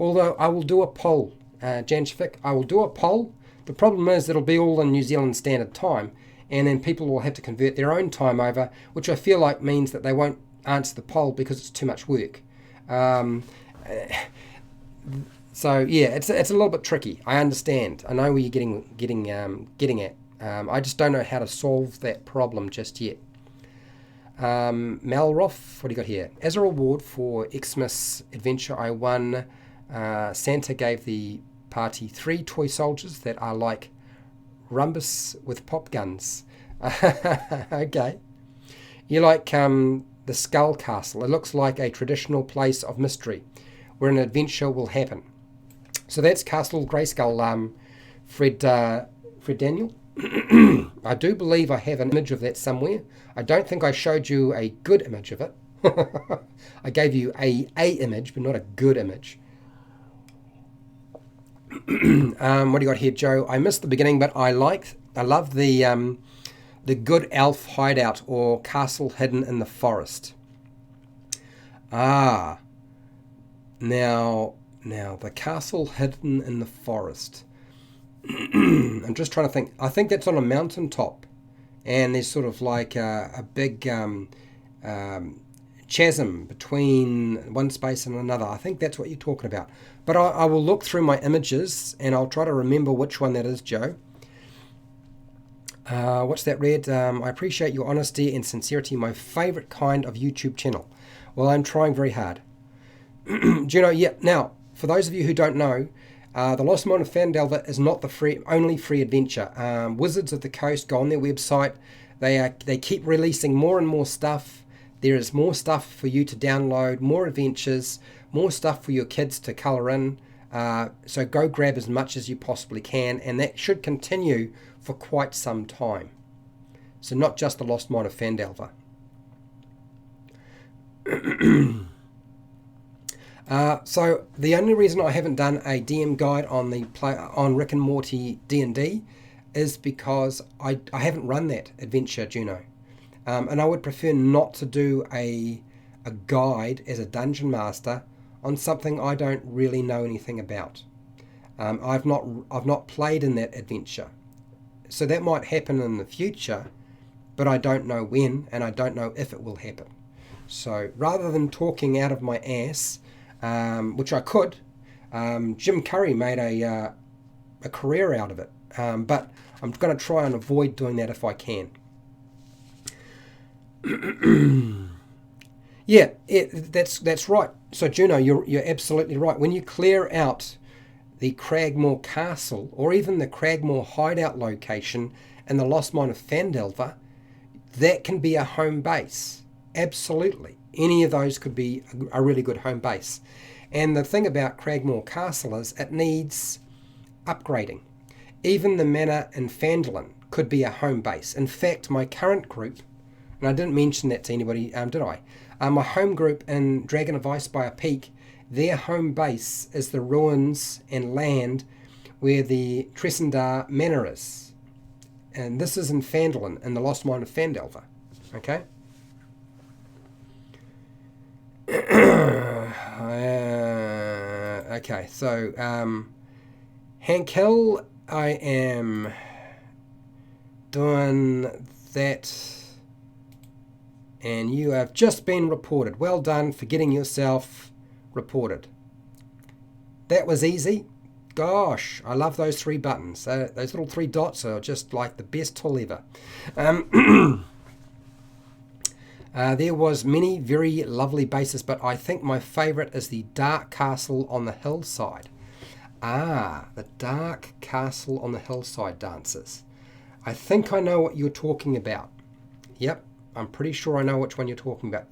although I will do a poll, Jančić, I will do a poll. The problem is it'll be all in New Zealand Standard Time, and then people will have to convert their own time over, which I feel like means that they won't answer the poll because it's too much work. So yeah, it's a little bit tricky. I understand. I know where you're getting at. I just don't know how to solve that problem just yet. Malroth, what do you got here? As a reward for Xmas adventure I won, Santa gave the party 3 toy soldiers that are like Rumbus with pop guns. Okay. You like the Skull Castle. It looks like a traditional place of mystery where an adventure will happen. So that's Castle Grayskull, Fred Daniel. I do believe I have an image of that somewhere. I don't think I showed you a good image of it. I gave you a image, but not a good image. What do you got here, Joe? I missed the beginning, but I love the good elf hideout or castle hidden in the forest. Now the castle hidden in the forest. I'm just trying to think. I think that's on a mountaintop, and there's sort of like a big chasm between one space and another. I think that's what you're talking about. But I will look through my images and I'll try to remember which one that is, Joe. What's that, Red? I appreciate your honesty and sincerity, my favourite kind of YouTube channel. Well, I'm trying very hard. Juno, yeah. Now, for those of you who don't know, The Lost Mine of Phandelver is not the only free adventure. Wizards of the Coast, go on their website. They keep releasing more and more stuff. There is more stuff for you to download, more adventures, more stuff for your kids to colour in. So go grab as much as you possibly can, and that should continue for quite some time. So not just The Lost Mine of Phandelver. So the only reason I haven't done a DM guide on Rick and Morty D&D is because I haven't run that adventure, Juno. And I would prefer not to do a guide as a dungeon master on something I don't really know anything about. I've not played in that adventure. So that might happen in the future, but I don't know when, and I don't know if it will happen. So rather than talking out of my ass, which I could, Jim Curry made a career out of it, but I'm going to try and avoid doing that if I can. Yeah, that's right. So Juno, you're absolutely right. When you clear out the Cragmore Castle, or even the Cragmore hideout location in the Lost Mine of Phandelver, that can be a home base. Absolutely. Any of those could be a really good home base. And the thing about Cragmore Castle is it needs upgrading. Even the manor in Phandalin could be a home base. In fact, my current group, and I didn't mention that to anybody, did I? My home group in Dragon of Ice by a Peak, their home base is the ruins and land where the Tresendar Manor is. And this is in Phandalin, in the Lost Mine of Phandelver. Okay? Okay, so Hank Hill, I am doing that, and you have just been reported. Well done for getting yourself reported. That was easy. Gosh, I love those 3 buttons. Those little 3 dots are just like the best tool ever. There was many very lovely bases, but I think my favourite is the Dark Castle on the Hillside. Ah, the Dark Castle on the Hillside dances. I think I know what you're talking about. Yep, I'm pretty sure I know which one you're talking about.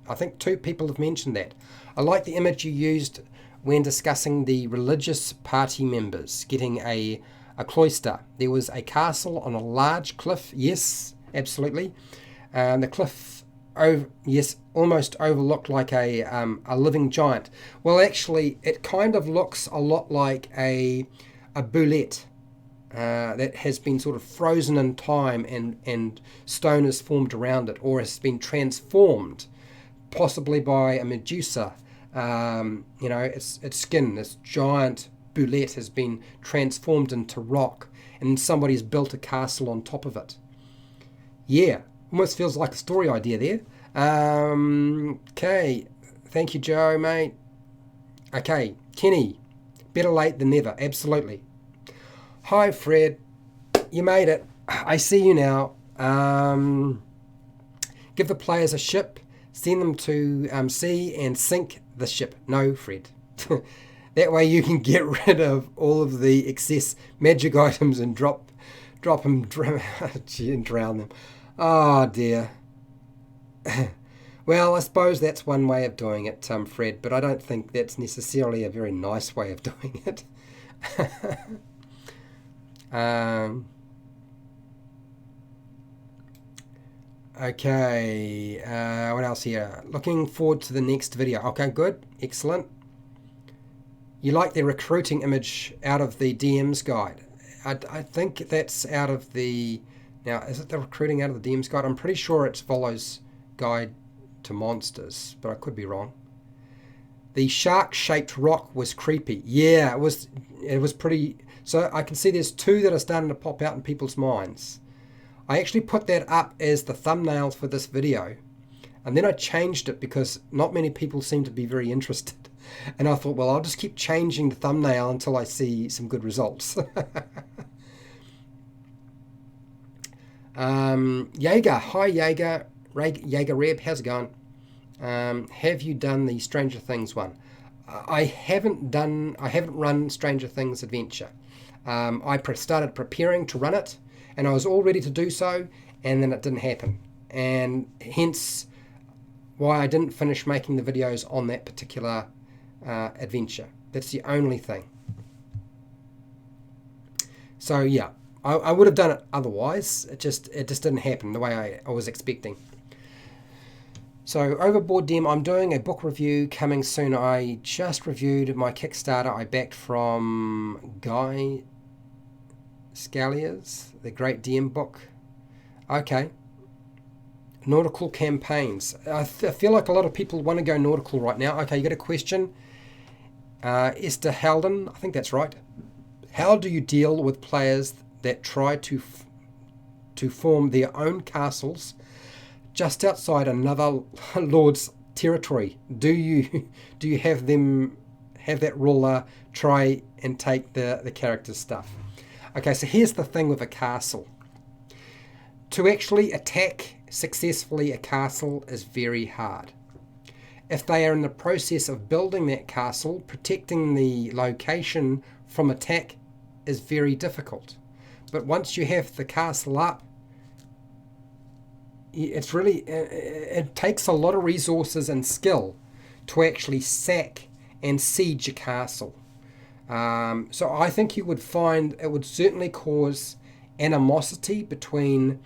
I think 2 people have mentioned that. I like the image you used when discussing the religious party members getting a cloister. There was a castle on a large cliff. Yes, absolutely. The cliff, almost overlooked like a living giant. Well, actually, it kind of looks a lot like a boulette that has been sort of frozen in time, and stone has formed around it, or has been transformed, possibly by a Medusa. Its skin, this giant boulette, has been transformed into rock, and somebody's built a castle on top of it. Yeah, almost feels like a story idea there. Okay, thank you, Joe, mate. Okay, Kenny, better late than never, absolutely. Hi, Fred, you made it. I see you now. Give the players a ship, send them to sea and sink the ship. No, Fred. That way you can get rid of all of the excess magic items and drop them and drown them. Oh dear. Well, I suppose that's one way of doing it, Fred, but I don't think that's necessarily a very nice way of doing it. Okay, what else here? Looking forward to the next video. Okay, good, excellent. You like the recruiting image out of the DM's guide. I think that's out of the... Now, is it the recruiting out of the DM's guide? I'm pretty sure it's Volo's guide to monsters, but I could be wrong. The shark-shaped rock was creepy. Yeah, it was pretty... So I can see there's 2 that are starting to pop out in people's minds. I actually put that up as the thumbnail for this video, and then I changed it because not many people seem to be very interested. And I thought, well, I'll just keep changing the thumbnail until I see some good results. Jaeger, hi Jaeger, Jaeger Reb, how's it going? Have you done the Stranger Things one? I haven't run Stranger Things Adventure. I started preparing to run it, and I was all ready to do so, and then it didn't happen, and hence why I didn't finish making the videos on that particular adventure. That's the only thing. So yeah, I would have done it otherwise. It just didn't happen the way I was expecting. So Overboard Dem, I'm doing a book review coming soon. I just reviewed my Kickstarter I backed from Guy Scalia's The Great DM book. Okay. Nautical campaigns. I feel like a lot of people want to go nautical right now. Okay, you got a question? Esther Halden, I think that's right. How do you deal with players that try to to form their own castles just outside another lord's territory. Do you have them have that ruler try and take the character's stuff? Okay, so here's the thing with a castle. To actually attack successfully a castle is very hard. If they are in the process of building that castle, protecting the location from attack is very difficult. But once you have the castle up, it takes a lot of resources and skill to actually sack and siege a castle. So I think you would find it would certainly cause animosity between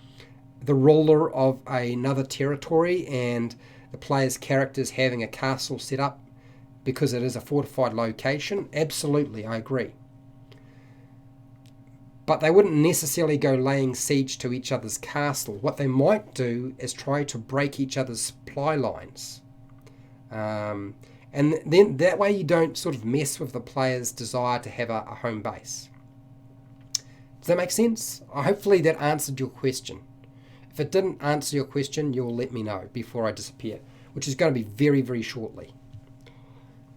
the ruler of another territory and the player's characters having a castle set up because it is a fortified location. Absolutely, I agree. But they wouldn't necessarily go laying siege to each other's castle. What they might do is try to break each other's supply lines. And then that way you don't sort of mess with the player's desire to have a home base. Does that make sense? Hopefully that answered your question. If it didn't answer your question, you'll let me know before I disappear, which is going to be very, very shortly.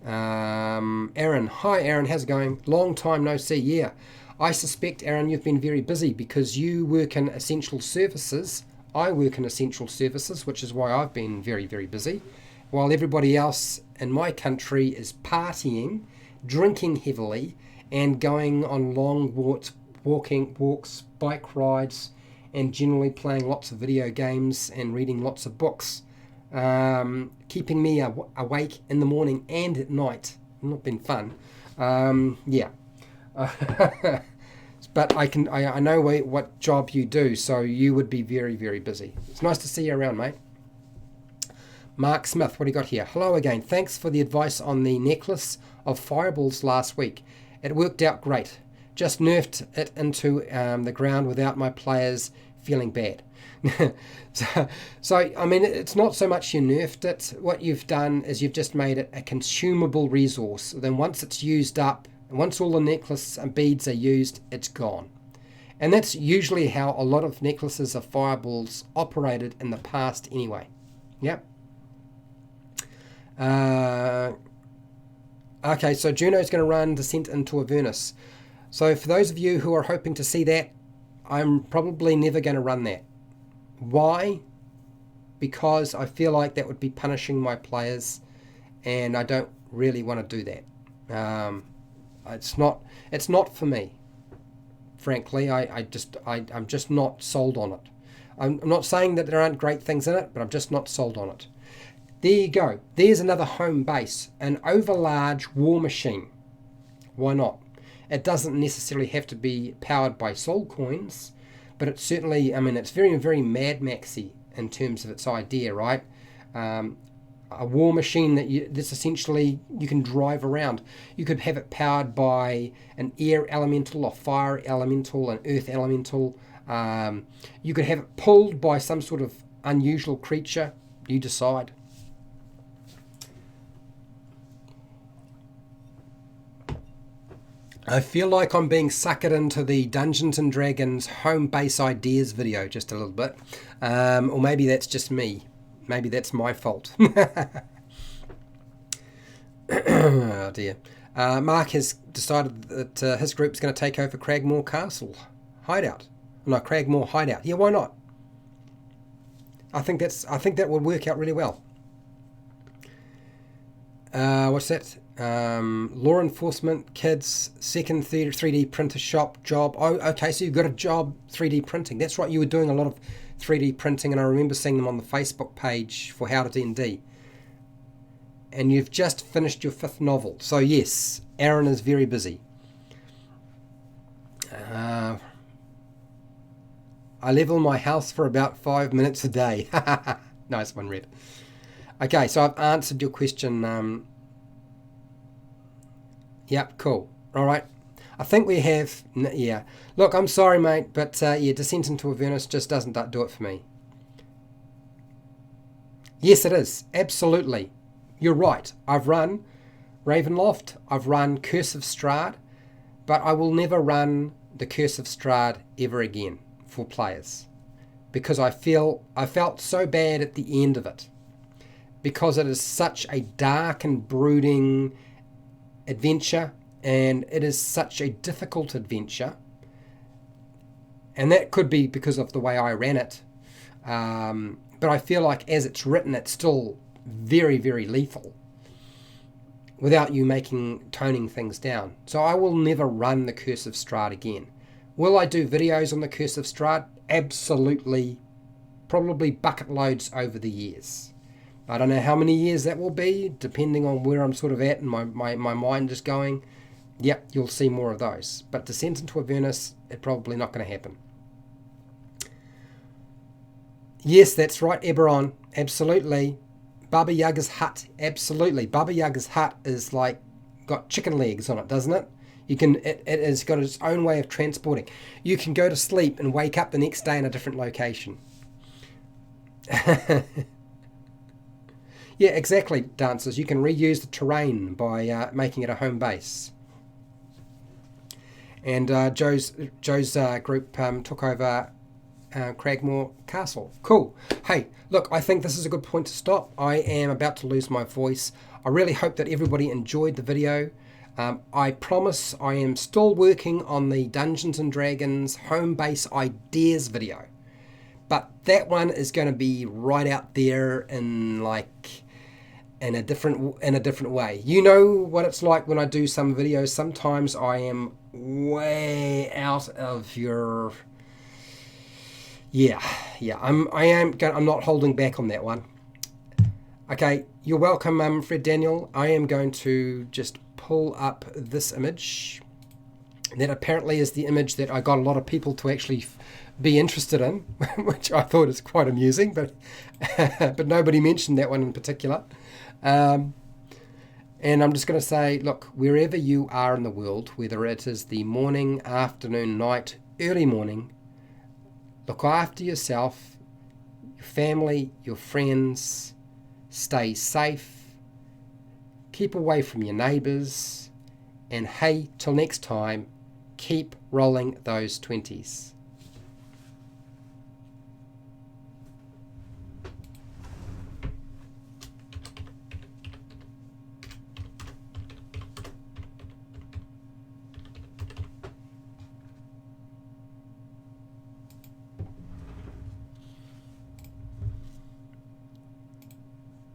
Aaron. Hi, Aaron. How's it going? Long time no see. Yeah. I suspect, Aaron, you've been very busy because you work in essential services. I work in essential services, which is why I've been very, very busy, while everybody else in my country is partying, drinking heavily, and going on long walks, bike rides, and generally playing lots of video games and reading lots of books, keeping me awake in the morning and at night. Not been fun. Yeah. But I know what job you do, so you would be very, very busy. It's nice to see you around, mate. Mark Smith, what do you got here? Hello again. Thanks for the advice on the necklace of fireballs last week. It worked out great. Just nerfed it into the ground without my players feeling bad. So, I mean, it's not so much you nerfed it. What you've done is you've just made it a consumable resource. Then once it's used up, and once all the necklace and beads are used, it's gone. And that's usually how a lot of necklaces of fireballs operated in the past anyway. Yep. Okay, so Juno's going to run Descent into Avernus. So for those of you who are hoping to see that, I'm probably never going to run that. Why? Because I feel like that would be punishing my players, and I don't really want to do that. It's not for me. Frankly, I'm just not sold on it. I'm not saying that there aren't great things in it, but I'm just not sold on it. There you go. There's another home base, an overlarge war machine. Why not? It doesn't necessarily have to be powered by soul coins, but it's certainly, I mean, it's very, very Mad Maxy in terms of its idea, right? A war machine that's essentially you can drive around. You could have it powered by an air elemental, a fire elemental, an earth elemental. You could have it pulled by some sort of unusual creature. You decide. I feel like I'm being suckered into the Dungeons and Dragons home base ideas video just a little bit. Or maybe that's just me. Maybe that's my fault. Oh dear. Mark has decided that his group's going to take over Cragmore Castle Hideout. No, Cragmore Hideout. Yeah, why not? I think that would work out really well. What's that? Law enforcement, kids, second 3D printer shop job. Oh, okay, so you've got a job 3D printing. That's right, you were doing a lot of 3D printing, and I remember seeing them on the Facebook page for HowtoDandD. And you've just finished your 5th novel. So yes, Aaron is very busy. I level my house for about 5 minutes a day. Nice one, Red. Okay, so I've answered your question. Yep, cool. All right. I think we have, yeah. Look, I'm sorry, mate, but yeah, Descent into Avernus just doesn't do it for me. Yes, it is. Absolutely. You're right. I've run Ravenloft. I've run Curse of Strahd, but I will never run the Curse of Strahd ever again for players. because I felt so bad at the end of it, because it is such a dark and brooding adventure, and it is such a difficult adventure, and that could be because of the way I ran it, but I feel like as it's written, it's still very, very lethal without you toning things down. So I will never run the Curse of Strahd again. Will I do videos on the Curse of Strahd? Absolutely, probably bucket loads over the years. I don't know how many years that will be, depending on where I'm sort of at and my mind is going. Yep, you'll see more of those. But Descent into Avernus, it's probably not going to happen. Yes, that's right, Eberron. Absolutely. Baba Yaga's hut. Absolutely. Baba Yaga's hut is like got chicken legs on it, doesn't it? It has got its own way of transporting. You can go to sleep and wake up the next day in a different location. Yeah, exactly, dancers. You can reuse the terrain by making it a home base. And Joe's group took over Cragmore Castle. Cool. Hey, look, I think this is a good point to stop. I am about to lose my voice. I really hope that everybody enjoyed the video. I promise I am still working on the Dungeons and Dragons home base ideas video, but that one is going to be right out there in a different way. You know what it's like when I do some videos. Sometimes I am way out of your. Yeah. I'm not holding back on that one. Okay, you're welcome, Fred Daniel. I am going to just pull up this image. That apparently is the image that I got a lot of people to actually be interested in, which I thought is quite amusing, but but nobody mentioned that one in particular. And I'm just going to say, look, wherever you are in the world, whether it is the morning, afternoon, night, early morning, look after yourself, your family, your friends. Stay safe, keep away from your neighbours, and hey, till next time, keep rolling those 20s.